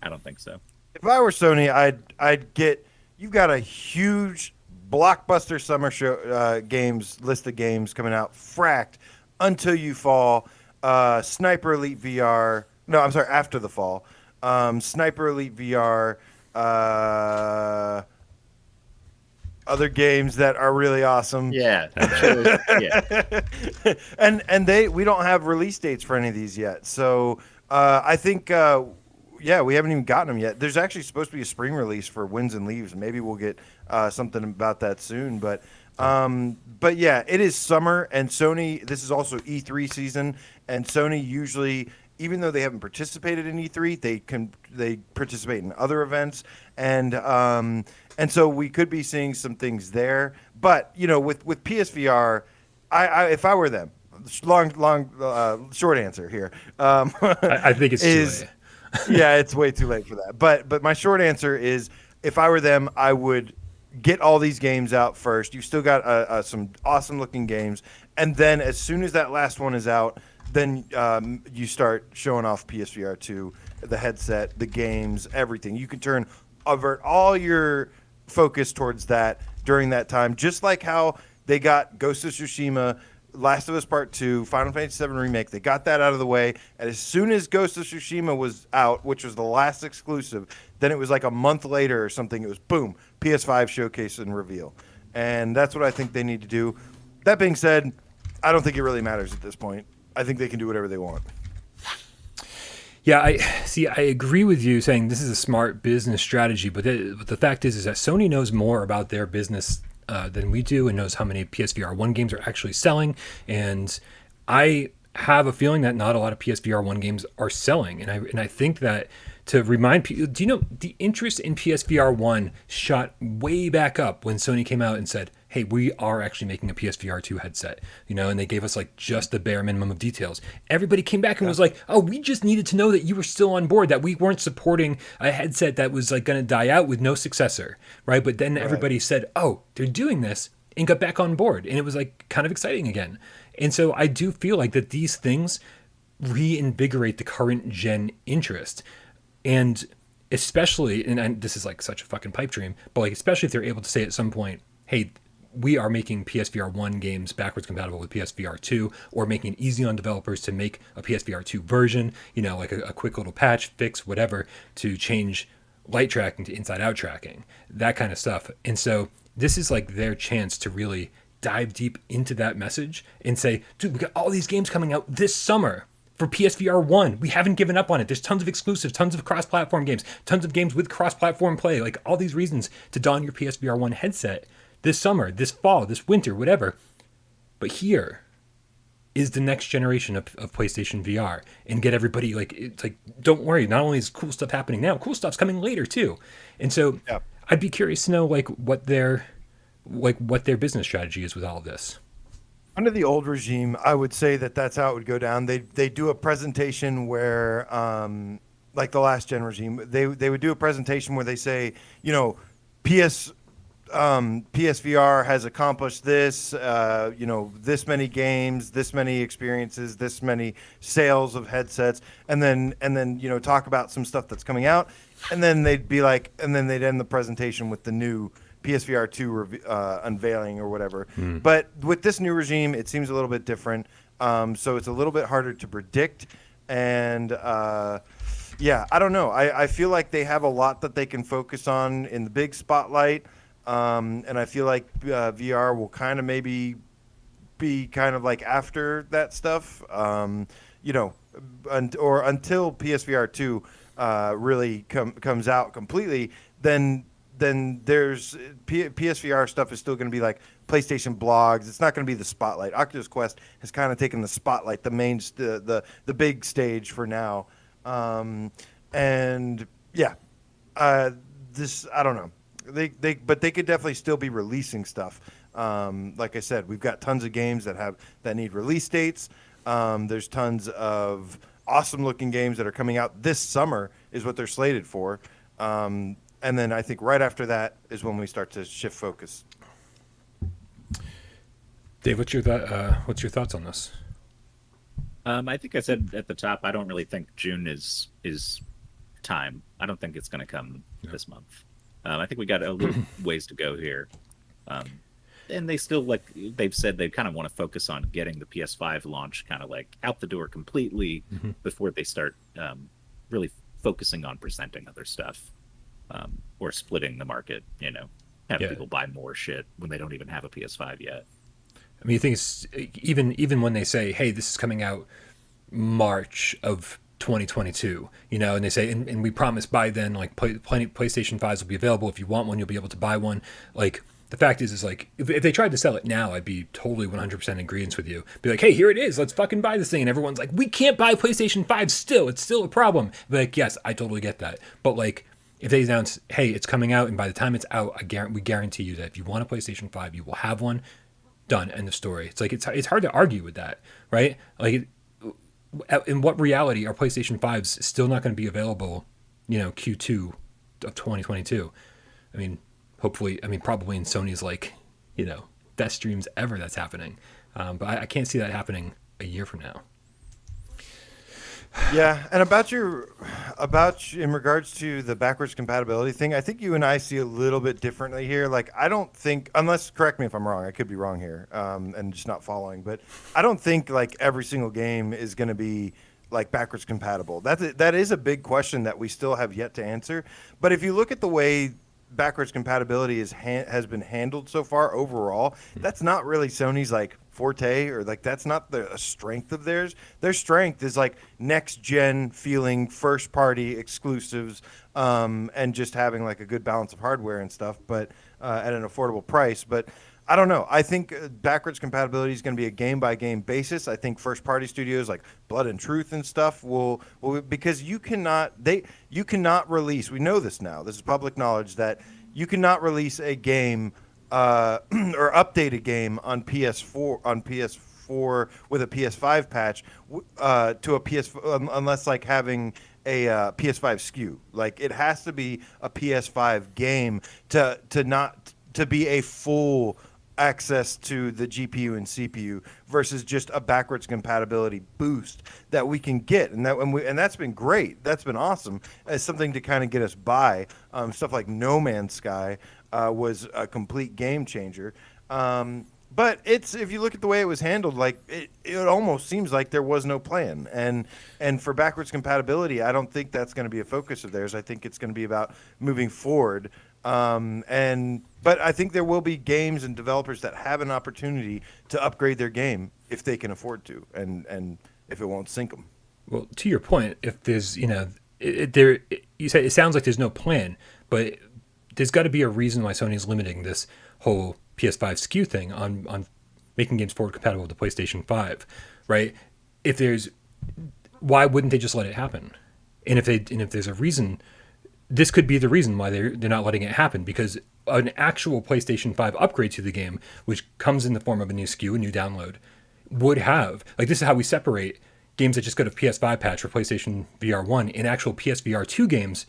I don't think so. If I were Sony, I'd get, you've got a huge blockbuster summer show list of games coming out, fracked Until You Fall, Sniper Elite VR. No, I'm sorry, after the fall. Sniper Elite VR, other games that are really awesome. Yeah. Yeah. and we don't have release dates for any of these yet. So I think, we haven't even gotten them yet. There's actually supposed to be a spring release for Winds and Leaves. Maybe we'll get something about that soon. But yeah, it is summer, and Sony, this is also E3 season, and Sony usually, even though they haven't participated in E3, they participate in other events, and so we could be seeing some things there. But with PSVR, if I were them, short answer here. I think it's too late. Yeah, it's way too late for that. But my short answer is, if I were them, I would get all these games out first. You've still got some awesome looking games, and then as soon as that last one is out, then you start showing off PSVR 2, the headset, the games, everything. You can avert all your focus towards that during that time, just like how they got Ghost of Tsushima, Last of Us Part 2, Final Fantasy VII Remake. They got that out of the way, and as soon as Ghost of Tsushima was out, which was the last exclusive, then it was like a month later or something, it was boom, PS5 showcase and reveal. And that's what I think they need to do. That being said, I don't think it really matters at this point. I think they can do whatever they want. Yeah, I agree with you saying this is a smart business strategy, but the fact is that Sony knows more about their business than we do, and knows how many PSVR 1 games are actually selling. And I have a feeling that not a lot of PSVR 1 games are selling. And I think that, to remind people, do you know the interest in PSVR 1 shot way back up when Sony came out and said, hey, we are actually making a PSVR 2 headset, and they gave us like just the bare minimum of details. Everybody came back and was like, oh, we just needed to know that you were still on board, that we weren't supporting a headset that was like going to die out with no successor, right? But then everybody said, oh, they're doing this, and got back on board. And it was like kind of exciting again. And so I do feel like that these things reinvigorate the current gen interest. And especially, and this is like such a fucking pipe dream, but like especially if they're able to say at some point, hey, we are making PSVR 1 games backwards compatible with PSVR 2, or making it easy on developers to make a PSVR 2 version, like a quick little patch, fix, whatever, to change light tracking to inside out tracking, that kind of stuff. And so this is like their chance to really dive deep into that message and say, dude, we got all these games coming out this summer for PSVR 1. We haven't given up on it. There's tons of exclusives, tons of cross-platform games, tons of games with cross-platform play, like all these reasons to don your PSVR 1 headset this summer, this fall, this winter, whatever. But here is the next generation of PlayStation VR, and get everybody it's like, don't worry, not only is cool stuff happening now, cool stuff's coming later too. And so I'd be curious to know what their business strategy is with all of this. Under the old regime, I would say that's how it would go down. They do a presentation where, like the last gen regime, they would do a presentation where they say, PSVR has accomplished this, this many games, this many experiences, this many sales of headsets, and then talk about some stuff that's coming out, and then they'd be like, and then they'd end the presentation with the new PSVR2 unveiling or whatever. But with this new regime, it seems a little bit different, so it's a little bit harder to predict, and yeah, I don't know. I feel like they have a lot that they can focus on in the big spotlight. And I feel like VR will kind of maybe be kind of like after that stuff, or until PSVR2 really comes out completely. Then there's PSVR stuff is still going to be like PlayStation blogs. It's not going to be the spotlight. Oculus Quest has kind of taken the spotlight, the main, the big stage for now. And yeah, this I don't know. But they could definitely still be releasing stuff. Like I said, we've got tons of games that need release dates. There's tons of awesome looking games that are coming out this summer is what they're slated for. And then I think right after that is when we start to shift focus. Dave, what's your thoughts on this? I think I said at the top, I don't really think June is time. I don't think it's going to come this month. I think we got a little ways to go here. And they still, like they've said, they kind of want to focus on getting the PS5 launch kind of like out the door completely before they start really focusing on presenting other stuff or splitting the market, having people buy more shit when they don't even have a PS5 yet. I mean, you think it's even when they say, hey, this is coming out March of 2022, and they say, and we promise by then, like, plenty PlayStation 5s will be available. If you want one, you'll be able to buy one. Like, the fact is like, if they tried to sell it now, I'd be totally 100% in agreement with you. Be like, hey, here it is. Let's fucking buy this thing. And everyone's like, we can't buy PlayStation 5 still. It's still a problem. Be like, yes, I totally get that. But, like, if they announce, hey, it's coming out, and by the time it's out, we guarantee you that if you want a PlayStation 5, you will have one. Done. End of story. It's like, it's hard to argue with that, right? Like, in what reality are PlayStation 5s still not going to be available, Q2 of 2022? I mean, hopefully, probably in Sony's, like, best dreams ever that's happening. But I can't see that happening a year from now. Yeah, and in regards to the backwards compatibility thing, I think you and I see a little bit differently here. Like, I don't think, unless, correct me if I'm wrong, I could be wrong here, and just not following, but I don't think like every single game is going to be like backwards compatible. That is a big question that we still have yet to answer. But if you look at the way backwards compatibility has been handled so far overall, that's not really Sony's like forte, or like that's not a strength of theirs. Their strength is like next gen feeling, first party exclusives, and just having like a good balance of hardware and stuff, but at an affordable price. But I don't know. I think backwards compatibility is going to be a game by game basis. I think first party studios like Blood and Truth and stuff will because you cannot release. We know this now. This is public knowledge that you cannot release a game or update a game on PS4 with a PS5 patch to a unless like having a PS5 SKU. Like, it has to be a PS5 game to be a full access to the GPU and CPU versus just a backwards compatibility boost that we can get, and that's been great. That's been awesome as something to kind of get us by. Stuff like No Man's Sky was a complete game changer. But if you look at the way it was handled, like it almost seems like there was no plan. And for backwards compatibility, I don't think that's going to be a focus of theirs. I think it's going to be about moving forward. But I think there will be games and developers that have an opportunity to upgrade their game if they can afford to, and if it won't sink them. Well, to your point, if there's, you said it sounds like there's no plan, but there's got to be a reason why Sony's limiting this whole PS5 SKU thing on making games forward compatible with the PlayStation 5, right? Why wouldn't they just let it happen? And if there's a reason, this could be the reason why they're not letting it happen, because an actual PlayStation 5 upgrade to the game, which comes in the form of a new SKU, a new download, would have, like, this is how we separate games that just got a PS5 patch for PlayStation VR 1 and actual PSVR 2 games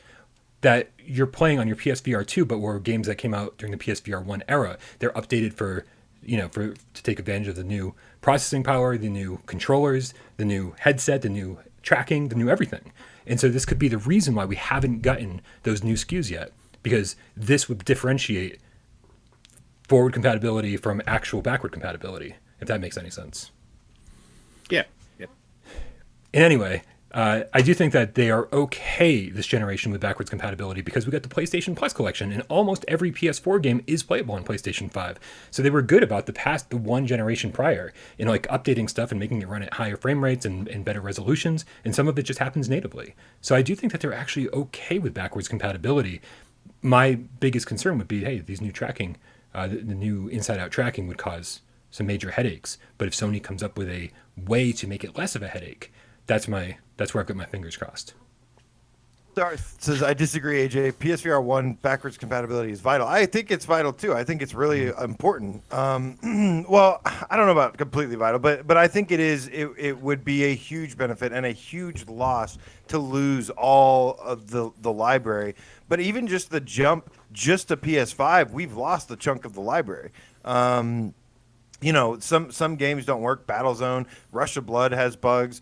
that you're playing on your PSVR2, but were games that came out during the PSVR1 era. They're updated for to take advantage of the new processing power, the new controllers, the new headset, the new tracking, the new everything. And so this could be the reason why we haven't gotten those new SKUs yet, because this would differentiate forward compatibility from actual backward compatibility, if that makes any sense. Yeah. Yep. And anyway, I do think that they are okay this generation with backwards compatibility because we got the PlayStation Plus collection, and almost every PS4 game is playable on PlayStation 5. So they were good about the one generation prior in like updating stuff and making it run at higher frame rates and better resolutions, and some of it just happens natively. So I do think that they're actually okay with backwards compatibility. My biggest concern would be, hey, these new tracking, the new inside-out tracking would cause some major headaches. But if Sony comes up with a way to make it less of a headache, that's where I've got my fingers crossed. Darth says, I disagree, AJ. PSVR 1 backwards compatibility is vital. I think it's vital, too. I think it's really important. Well, I don't know about completely vital, but I think it is. It would be a huge benefit and a huge loss to lose all of the library. But even just the jump just to PS5, we've lost a chunk of the library. Some games don't work. Battlezone, Rush of Blood has bugs.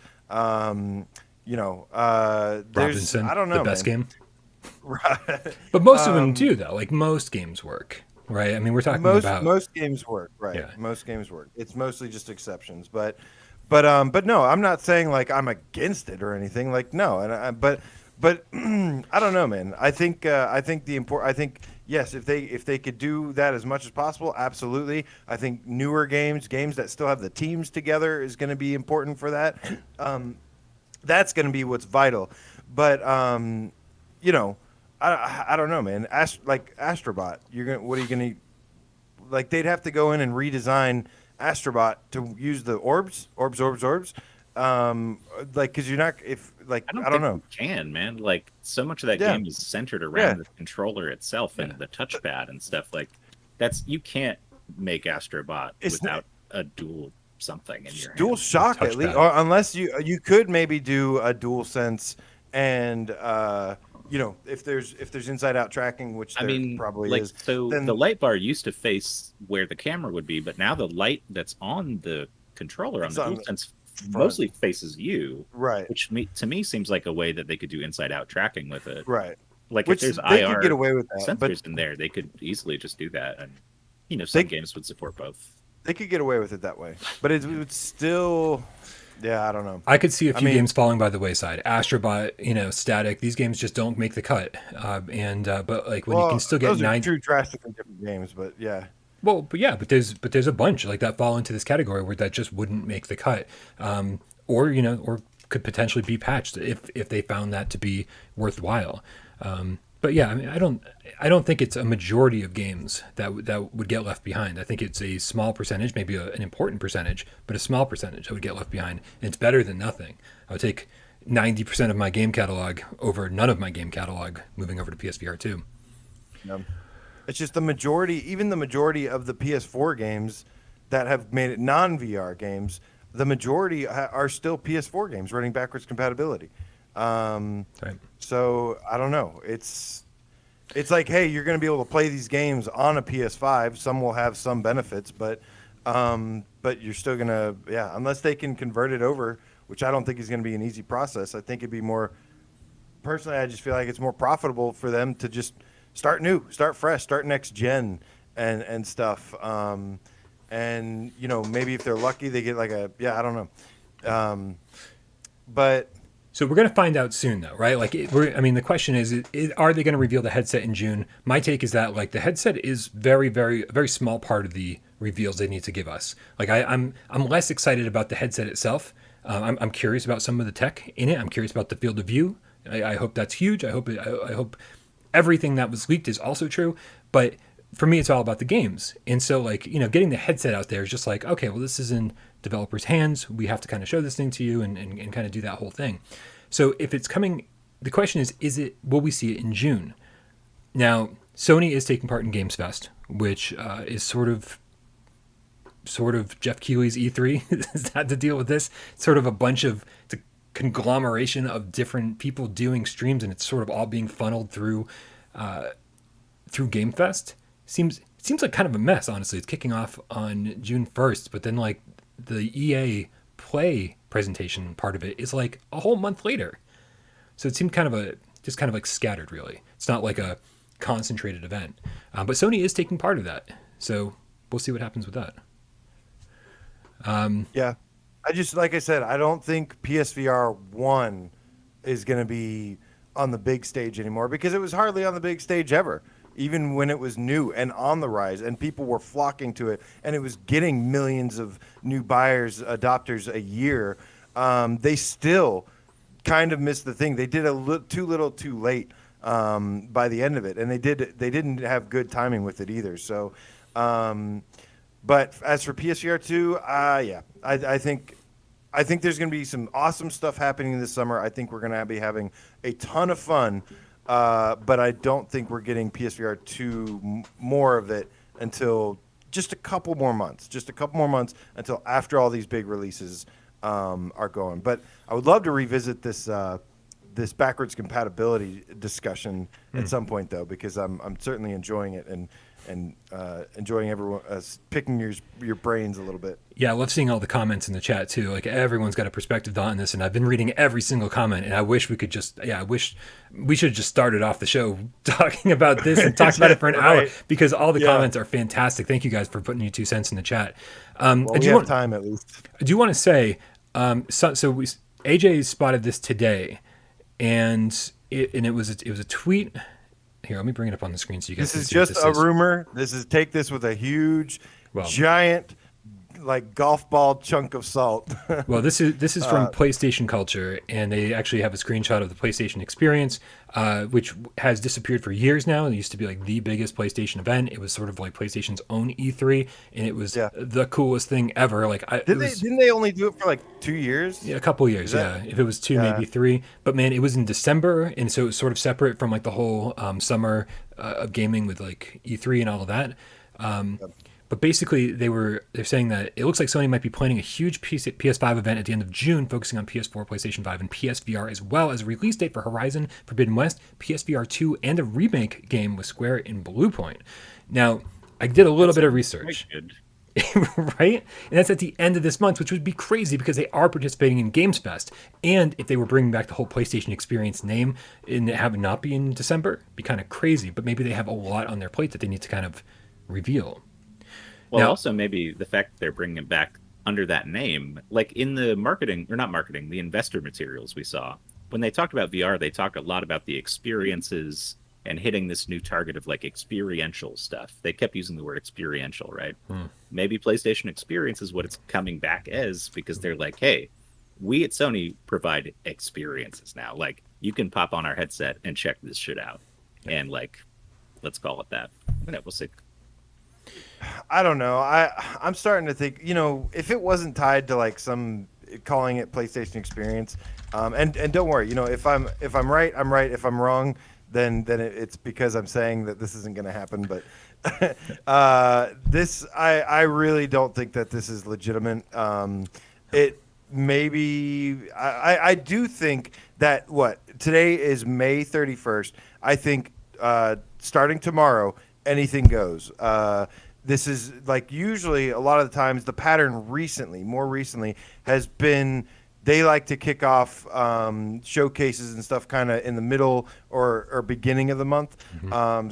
There's Robinson, I don't know, the best man. game. But most of them do, though. Like most games work, right? I mean, we're talking about most games work, right? Yeah. Most games work. It's mostly just exceptions, but no, I'm not saying like I'm against it or anything. Like no, but I don't know, man. I think yes, if they could do that as much as possible, absolutely. I think newer games that still have the teams together is going to be important for that. That's going to be what's vital. But I don't know, man. Like Astrobot, what are you going to like? They'd have to go in and redesign Astrobot to use the orbs. Because you're not I don't know. You can, man. Like so much of that game is centered around the controller itself and the touchpad and stuff. Like you can't make Astrobot without a dual something in your dual hand. shock at least, or unless you could maybe do a dual sense and if there's inside out tracking, which probably is. So then the light bar used to face where the camera would be, but now the light that's on the controller on the DualSense mostly faces you, right? Which to me seems like a way that they could do inside out tracking with it, right? Like which if there's they IR could get away with that, sensors in there, they could easily just do that, and some games would support both. They could get away with it that way, but it would still. Yeah, I don't know. I could see a few games falling by the wayside. Astrobot, Static. These games just don't make the cut. But like when you can still get those are two drastically different games, but yeah. Well, but there's a bunch like that fall into this category where that just wouldn't make the cut, or could potentially be patched if they found that to be worthwhile. But yeah, I mean, I don't think it's a majority of games that would get left behind. I think it's a small percentage, maybe an important percentage, but a small percentage that would get left behind, and it's better than nothing. I would take 90% of my game catalog over none of my game catalog moving over to PSVR 2. Yeah. It's just the majority of the PS4 games that have made it non-VR games, the majority are still PS4 games running backwards compatibility. Right. So I don't know. It's like, hey, you're going to be able to play these games on a PS5. Some will have some benefits, but you're still going to, unless they can convert it over, which I don't think is going to be an easy process. I think it'd be more, personally, I just feel like it's more profitable for them to just start new, start fresh, start next gen and stuff. And, maybe if they're lucky, they get like I don't know. But... So we're going to find out soon, though, right? Like, the question is, are they going to reveal the headset in June? My take is that, like, the headset is a very small part of the reveals they need to give us. Like, I'm less excited about the headset itself. I'm curious about some of the tech in it. I'm curious about the field of view. I hope that's huge. I hope everything that was leaked is also true. But for me, it's all about the games. And so, like, getting the headset out there is just like, okay, well, this is in developers' hands. We have to kind of show this thing to you and kind of do that whole thing. So if it's coming, the question is will we see it in June? Now, Sony is taking part in GamesFest, which is sort of Jeff Keighley's E3. Is that to deal with this? It's sort of a bunch of conglomeration of different people doing streams, and it's sort of all being funneled through GameFest. Seems like kind of a mess, honestly. It's kicking off on June 1st, but then like the EA Play presentation part of it is like a whole month later. So it seemed kind of like scattered, really. It's not like a concentrated event. But Sony is taking part of that. So we'll see what happens with that. Yeah. Like I said, I don't think PSVR 1 is going to be on the big stage anymore because it was hardly on the big stage ever, even when it was new and on the rise and people were flocking to it and it was getting millions of new buyers, adopters a year. They still kind of missed the thing. They did too little too late by the end of it, and they didn't have good timing with it either. So, but as for PSVR 2, yeah, I think there's going to be some awesome stuff happening this summer. I think we're going to be having a ton of fun, but I don't think we're getting PSVR 2 more of it until just a couple more months. Just a couple more months until after all these big releases are going. But I would love to revisit this backwards compatibility discussion at some point, though, because I'm certainly enjoying it and enjoying everyone picking your brains a little bit. Yeah, I love seeing all the comments in the chat too. Like everyone's got a perspective on this, and I've been reading every single comment. And I wish we could I wish we should have just started off the show talking about this and talked about it for an hour because all the comments are fantastic. Thank you guys for putting your 2 cents in the chat. We have time at least. I do want to say, AJ spotted this today, and it was a tweet. Here, let me bring it up on the screen so you guys can see. This is just a rumor. Take this with a huge, giant, like golf ball chunk of salt. Well, this is from PlayStation Culture, and they actually have a screenshot of the PlayStation Experience, which has disappeared for years now. It used to be like the biggest PlayStation event. It was sort of like PlayStation's own E3, and it was the coolest thing ever. Like, didn't they only do it for like 2 years? Yeah, a couple years. If it was 2, maybe 3. But man, it was in December, and so it was sort of separate from like the whole summer of gaming with like E3 and all of that. But basically, they're saying that it looks like Sony might be planning a huge PS5 event at the end of June, focusing on PS4, PlayStation 5, and PSVR, as well as a release date for Horizon Forbidden West, PSVR 2, and a remake game with Square in Bluepoint. Now, I did a little bit of research. Right? And that's at the end of this month, which would be crazy because they are participating in GamesFest. And if they were bringing back the whole PlayStation Experience name and have it not be in December, it'd be kind of crazy. But maybe they have a lot on their plate that they need to kind of reveal. Well, now, also maybe the fact that they're bringing it back under that name, like in the the investor materials we saw, when they talked about VR, they talked a lot about the experiences and hitting this new target of like experiential stuff. They kept using the word experiential, right? Maybe PlayStation Experience is what it's coming back as because they're like, hey, we at Sony provide experiences now. Like you can pop on our headset and check this shit out. And like, let's call it that. We'll see. I don't know. I'm starting to think, if it wasn't tied to like some calling it PlayStation Experience, and don't worry, if I'm right, I'm right. If I'm wrong, then it's because I'm saying that this isn't going to happen. But I really don't think that this is legitimate. It maybe I do think that today is May 31st. I think starting tomorrow, anything goes. This is like usually a lot of the times the pattern more recently has been they like to kick off showcases and stuff kind of in the middle or beginning of the month.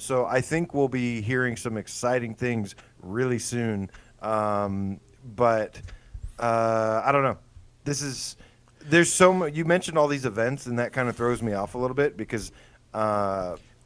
So I think we'll be hearing some exciting things really soon. But I don't know. There's so much. You mentioned all these events, and that kind of throws me off a little bit because.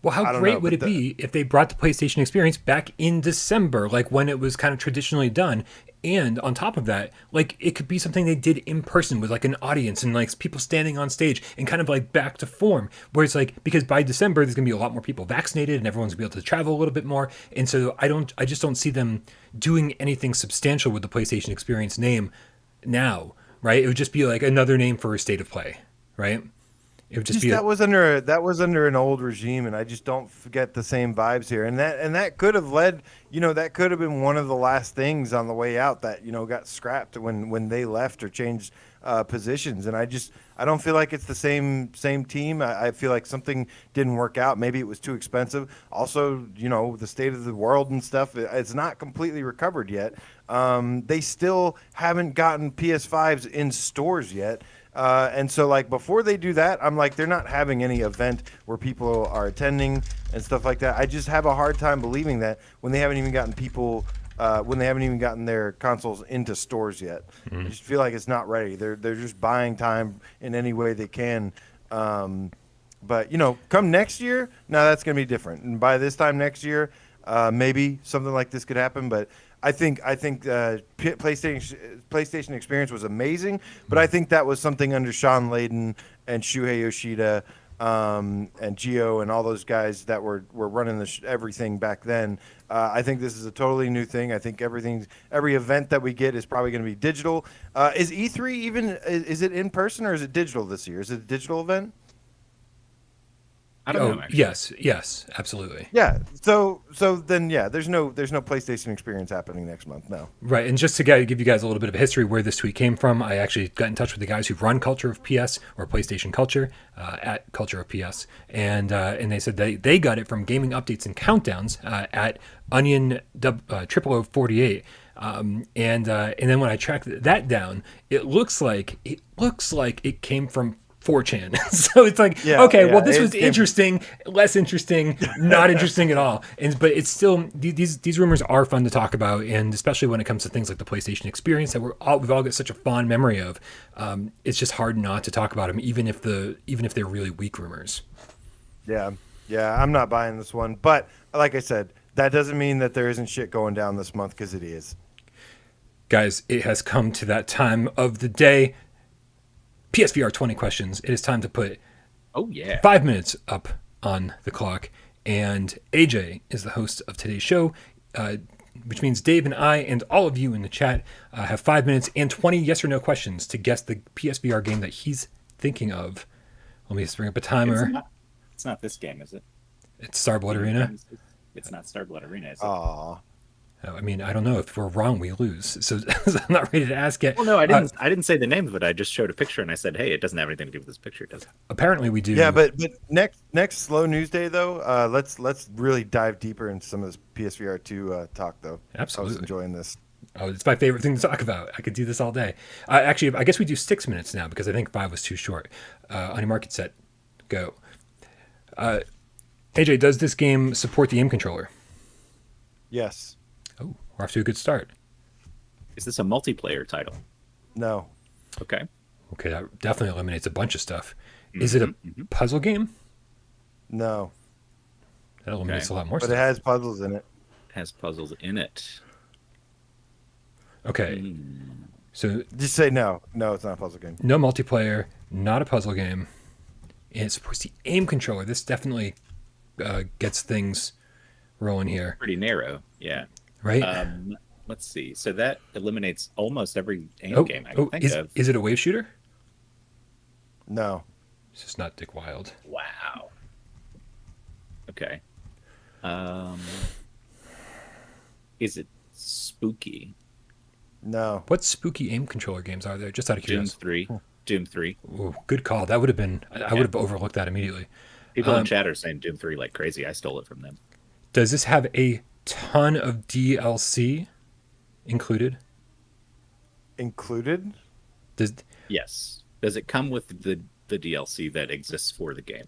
Well, how great would it be if they brought the PlayStation Experience back in December, like when it was kind of traditionally done? And on top of that, like it could be something they did in person with like an audience and like people standing on stage and kind of like back to form. Where it's like, because by December, there's going to be a lot more people vaccinated and everyone's going to be able to travel a little bit more. And so I just don't see them doing anything substantial with the PlayStation Experience name now, right? It would just be like another name for a state of play, right? It would just be that was under an old regime, and I just don't get the same vibes here. And that could have led, that could have been one of the last things on the way out that got scrapped when they left or changed positions. And I don't feel like it's the same team. I feel like something didn't work out. Maybe it was too expensive. Also, the state of the world and stuff, it's not completely recovered yet. They still haven't gotten PS5s in stores yet. And so, like, before they do that, I'm like, they're not having any event where people are attending and stuff like that. I just have a hard time believing that when they haven't even gotten their consoles into stores yet. I just feel like it's not ready. They're just buying time in any way they can. But come next year, now that's going to be different. And by this time next year, maybe something like this could happen. But I think PlayStation Experience was amazing, but I think that was something under Sean Layden and Shuhei Yoshida and Gio and all those guys that were running everything back then. I think this is a totally new thing. I think every event that we get is probably going to be digital. Is E3 is it in person or is it digital this year? Is it a digital event? I don't know. Actually. Yes, absolutely. Yeah. So then, there's no PlayStation Experience happening next month. No. Right, and just to give you guys a little bit of a history where this tweet came from, I actually got in touch with the guys who run Culture of PS or PlayStation Culture at Culture of PS, and they said they got it from gaming updates and countdowns at Onion 0048. And then when I tracked that down, it looks like it came from 4chan. So it's like, well, this was interesting, less interesting, not interesting at all. But it's still, these rumors are fun to talk about, and especially when it comes to things like the PlayStation Experience that we've all got such a fond memory of. It's just hard not to talk about them, even if they're really weak rumors. Yeah, I'm not buying this one. But like I said, that doesn't mean that there isn't shit going down this month, because it is. Guys, it has come to that time of the day. PSVR 20 questions. It is time to put 5 minutes up on the clock. And AJ is the host of today's show, which means Dave and I and all of you in the chat have 5 minutes and 20 yes or no questions to guess the PSVR game that he's thinking of. Let me just bring up a timer. It's not this game, is it? It's Starblood Arena? It's not Starblood Arena, is it? Aww. I mean, I don't know. If we're wrong, we lose. So I'm not ready to ask yet. Well, no, I didn't. I didn't say the name of it. I just showed a picture and I said, "Hey, it doesn't have anything to do with this picture, does it?" Apparently, we do. Yeah, but next slow news day though, let's really dive deeper into some of this PSVR2 talk though. Absolutely, I was enjoying this. Oh, it's my favorite thing to talk about. I could do this all day. Actually, I guess we do 6 minutes now because I think 5 was too short. On your market set, go. AJ, does this game support the aim controller? Yes. Oh, we're off to a good start. Is this a multiplayer title? No. Okay, that definitely eliminates a bunch of stuff. Is it a puzzle game? No. That eliminates a lot more but stuff. It has puzzles in it. It has puzzles in it. Okay. So just say no. No, it's not a puzzle game. No multiplayer, not a puzzle game. And it supports the aim controller. This definitely gets things rolling here. Pretty narrow, yeah. Right? Let's see. So that eliminates almost every aim game I can think of. Is it a wave shooter? No. It's just not Dick Wild. Wow. Okay. Is it spooky? No. What spooky aim controller games are there? Just out of curiosity. Doom 3. Ooh, good call. That would have been. I would have overlooked that immediately. People in chat are saying Doom 3 like crazy. I stole it from them. Does this have a ton of DLC included? Included? Yes. Does it come with the DLC that exists for the game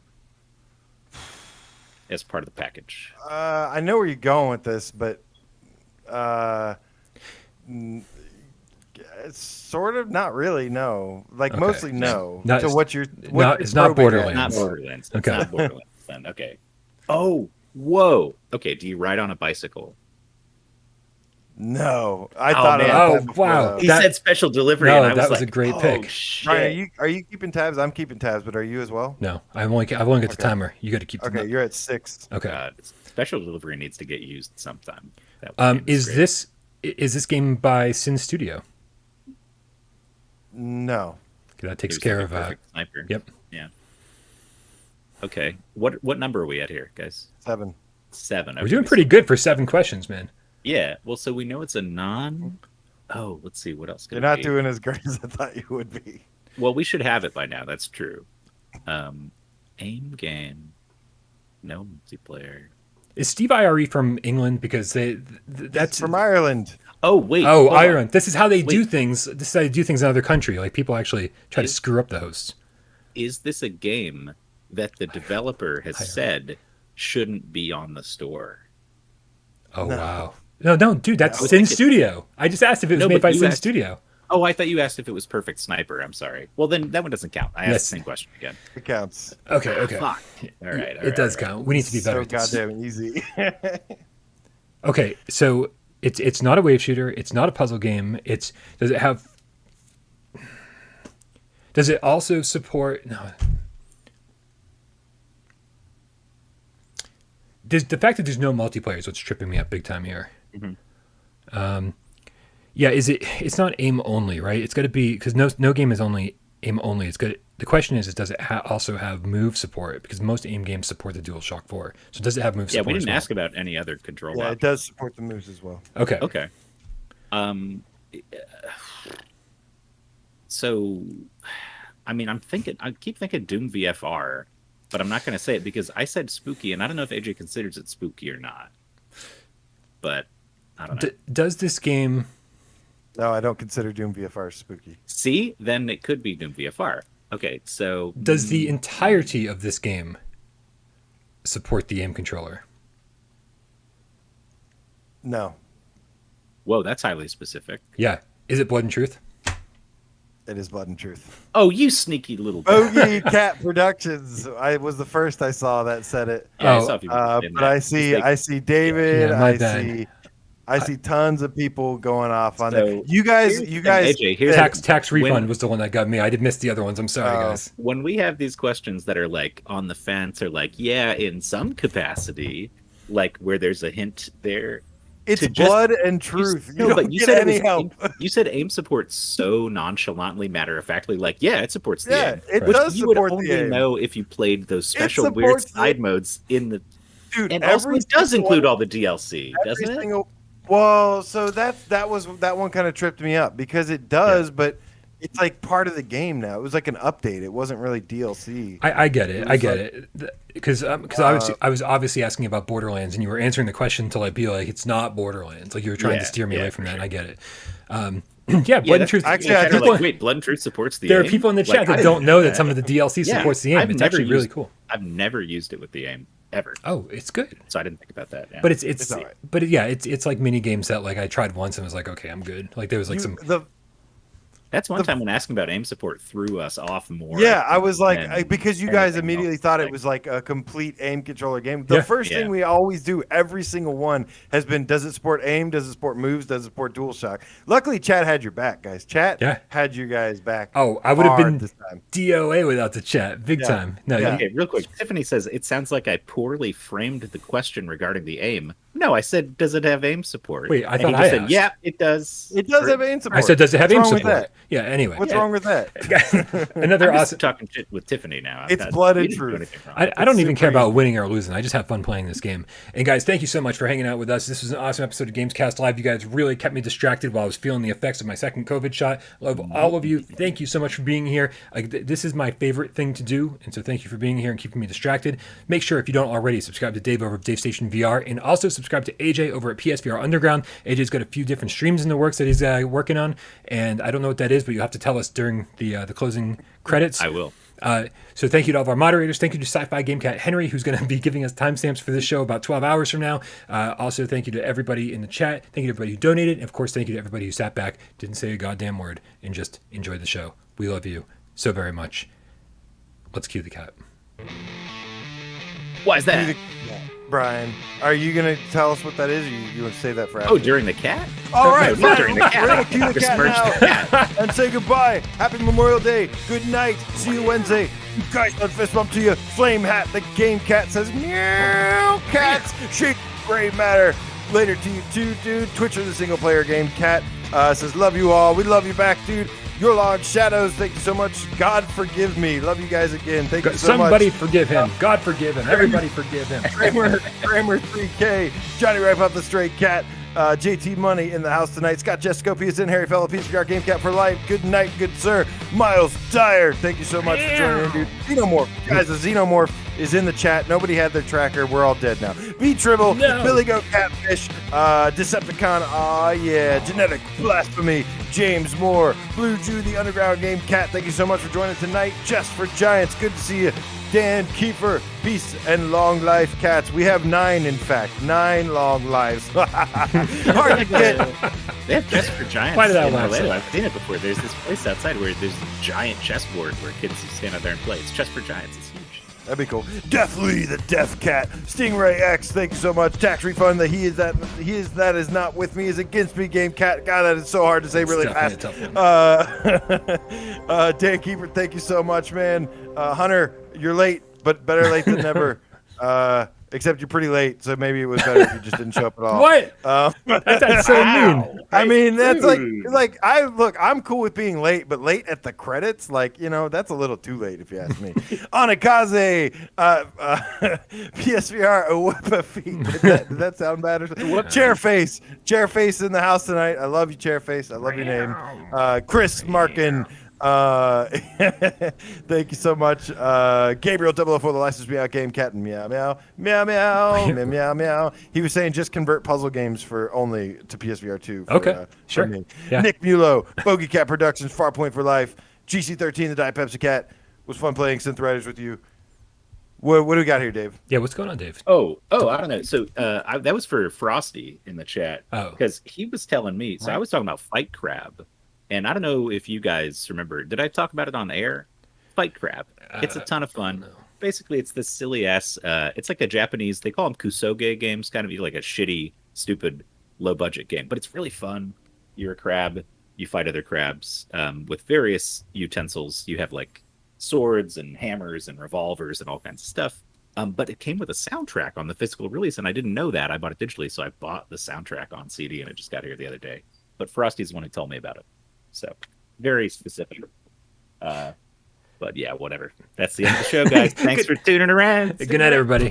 as part of the package? I know where you're going with this, but it's sort of not really. No, like okay. Mostly no. Not, so what you're? It's not Borderlands. Not Borderlands. Okay. It's not Borderlands. Then okay. Oh, whoa. Okay. Do you ride on a bicycle? No, I thought. Man. About that wow! He said special delivery. No, and that was like, a great pick. Ryan, are you keeping tabs? I'm keeping tabs, but are you as well? No, I've only got the timer. You got to keep. Okay, you're at 6. Okay. Special delivery needs to get used sometime. Is this game by Sin Studio? No. That takes care of. Sniper. Yep. Yeah. Okay. What number are we at here, guys? 7. 7. Okay. We're doing pretty good for 7 questions, man. Yeah. Well, so we know it's a non. Oh, let's see what else. You're not doing as great as I thought you would be. Well, we should have it by now. That's true. AIM game, no multiplayer. Is Steve IRE from England? Because that's from Ireland. Oh wait. Oh, Ireland. This is how they do things. This is how they do things in other country. Like people actually try to screw up the hosts. Is this a game that the developer has said shouldn't be on the store? Oh wow. No, dude, that's Sin Studio. I just asked if it was made by Sin Studio. Oh, I thought you asked if it was Perfect Sniper. I'm sorry. Well, then that one doesn't count. I asked the same question again. It counts. Okay. Fuck. All right. It does count. We need to be better. So goddamn easy. Okay, so it's not a wave shooter. It's not a puzzle game. Does it also support? No. The fact that there's no multiplayer is what's tripping me up big time here. Mm-hmm. Yeah, it's not aim only, right? It's got to be, because no game is only aim only. It's good. The question is does it also have move support? Because most aim games support the DualShock 4. So does it have move support? Yeah, we didn't ask about any other control. Yeah, it does support the moves as well. Okay. So, I mean, I keep thinking Doom VFR, but I'm not going to say it because I said spooky, and I don't know if AJ considers it spooky or not. But I don't know. Does this game? No, I don't consider Doom VFR spooky. See, then it could be Doom VFR. Okay, so does the entirety of this game support the aim controller? No. Whoa, that's highly specific. Yeah. Is it Blood and Truth? It is Blood and Truth. Oh, you sneaky little Bogey Cat Productions. I was the first I saw that said it. Yeah, I saw people but I see David. Yeah, I see tons of people going off on So, it. You guys. AJ, tax refund was the one that got me. I did miss the other ones. I'm sorry, guys. When we have these questions that are like on the fence or like, yeah, in some capacity, like where there's a hint there. It's Blood and Truth. You said any help. You said aim supports so nonchalantly, matter of factly, like, yeah, it supports the aim. It does you support would the only aim. know if you played those special weird side modes in the. Dude, and also it does include all the DLC, doesn't it? Well, so that one kind of tripped me up because it does, but it's like part of the game now. It was like an update. It wasn't really DLC. I get it. I get it. Because I was obviously asking about Borderlands, and you were answering the question to like be like it's not Borderlands. Like you were trying to steer me away from that. And I get it. Blood and Truth. Actually, wait, Blood and Truth supports the There aim? are people in the chat that don't know that some of the DLC supports the aim. It's actually really cool. I've never used it with the aim ever. Oh, it's good. So I didn't think about that. Yeah. But it's all right. But it's like mini games that like I tried once and was like, okay, I'm good. Like there was like That's one time when asking about aim support threw us off more. Yeah, I was like, because you guys immediately thought it was like a complete aim controller game. The first thing we always do, every single one, has been, does it support aim? Does it support moves? Does it support DualShock? Luckily, chat had your back, guys. Chat had you guys back. Oh, I would have been DOA without the chat. Big time. No, Okay, real quick. Tiffany says, it sounds like I poorly framed the question regarding the aim. No, I said, does it have aim support? Wait, I thought I said, yeah, it does. It does have aim support. I said, does it have aim What's wrong support? with that? Yeah, anyway. What's wrong with that? Another I'm awesome. talking shit with Tiffany now. It's Blood and Truth. I don't even care about winning or losing. I just have fun playing this game. And guys, thank you so much for hanging out with us. This was an awesome episode of GamesCast Live. You guys really kept me distracted while I was feeling the effects of my second COVID shot. Love all of you. Thank you so much for being here. This is my favorite thing to do, and so thank you for being here and keeping me distracted. Make sure if you don't already, subscribe to Dave over at Dave Station VR, and also subscribe to AJ over at PSVR Underground. AJ's got a few different streams in the works that he's working on, and I don't know what that is, but you'll have to tell us during the closing credits. I will. So thank you to all of our moderators. Thank you to SciFiGamecatHenry, who's going to be giving us timestamps for this show about 12 hours from now. Also, thank you to everybody in the chat. Thank you to everybody who donated. And of course, thank you to everybody who sat back, didn't say a goddamn word, and just enjoyed the show. We love you so very much. Let's cue the cat. Why is that? Brian, are you going to tell us what that is, or you want to say that for after? Oh, during the cat? All right, No, not during the cat. We're going to cue the cat now and say goodbye. Happy Memorial Day. Good night. See you Wednesday. You guys, let's fist bump to you. Flame Hat, the game cat, says, meow, cats. Shake gray matter. Later to you too, dude. Twitcher, the single player game cat, says, love you all. We love you back, dude. Your Log Shadows, thank you so much. God forgive me. Love you guys again. Thank you so much. Somebody forgive him. God forgive him. Everybody forgive him. Kramer 3K. Johnny Ripe Up the Stray Cat. JT Money in the house tonight. Scott Jescope is in. Harry Fellow, PSVR Game Cat for life. Good night, good sir. Miles Dyer, thank you so much for joining in, dude. Xenomorph, guys, the Xenomorph is in the chat. Nobody had their tracker. We're all dead now. B Tribble, Billy Goat Catfish, Decepticon, aw yeah, Genetic Blasphemy, James Moore, Blue Jew, the Underground Game Cat, thank you so much for joining tonight. Just for Giants, good to see you. Dan Kiefer, peace and long life, cats. We have 9, in fact. 9 long lives. Hard to get. They have Chess for Giants. Why did I in laugh? Orlando. I've seen it before. There's this place outside where there's a giant chessboard where kids stand out there and play. It's Chess for Giants. It's huge. That'd be cool. Deathly the Death Cat, Stingray X, thank you so much. Tax refund. That is not with me is against me. Game Cat. God, that is so hard to say really fast. Dan Keeper, thank you so much, man. Hunter, you're late, but better late than never. Except you're pretty late, so maybe it was better if you just didn't show up at all. What? That's so mean. I mean, that's I'm cool with being late, but late at the credits, that's a little too late if you ask me. Anakaze, PSVR, Awepa Feet. Did that sound bad? Chairface in the house tonight. I love you, Chairface. I love your name. Chris Markin. Thank you so much. Gabriel 004, the license be out game cat and meow meow meow meow meow meow meow. He was saying just convert puzzle games for only to PSVR2. Okay, sure. Yeah. Nick Mulo, Bogey Cat Productions, Farpoint for Life, GC13, the Diet Pepsi Cat. Was fun playing Synth Riders with you. What do we got here, Dave? Yeah, what's going on, Dave? Oh, I don't know. So that was for Frosty in the chat. Oh, because he was telling me. So right. I was talking about Fight Crab. And I don't know if you guys remember. Did I talk about it on air? Fight Crab. It's a ton of fun. No. Basically, it's this silly ass. It's like a Japanese. They call them kusoge games. Kind of like a shitty, stupid, low budget game. But it's really fun. You're a crab. You fight other crabs with various utensils. You have like swords and hammers and revolvers and all kinds of stuff. But it came with a soundtrack on the physical release, and I didn't know that. I bought it digitally, so I bought the soundtrack on CD, and it just got here the other day. But Frosty's the one who told me about it. So, very specific. But yeah, whatever. That's the end of the show, guys. Thanks for tuning around. Good night, everybody.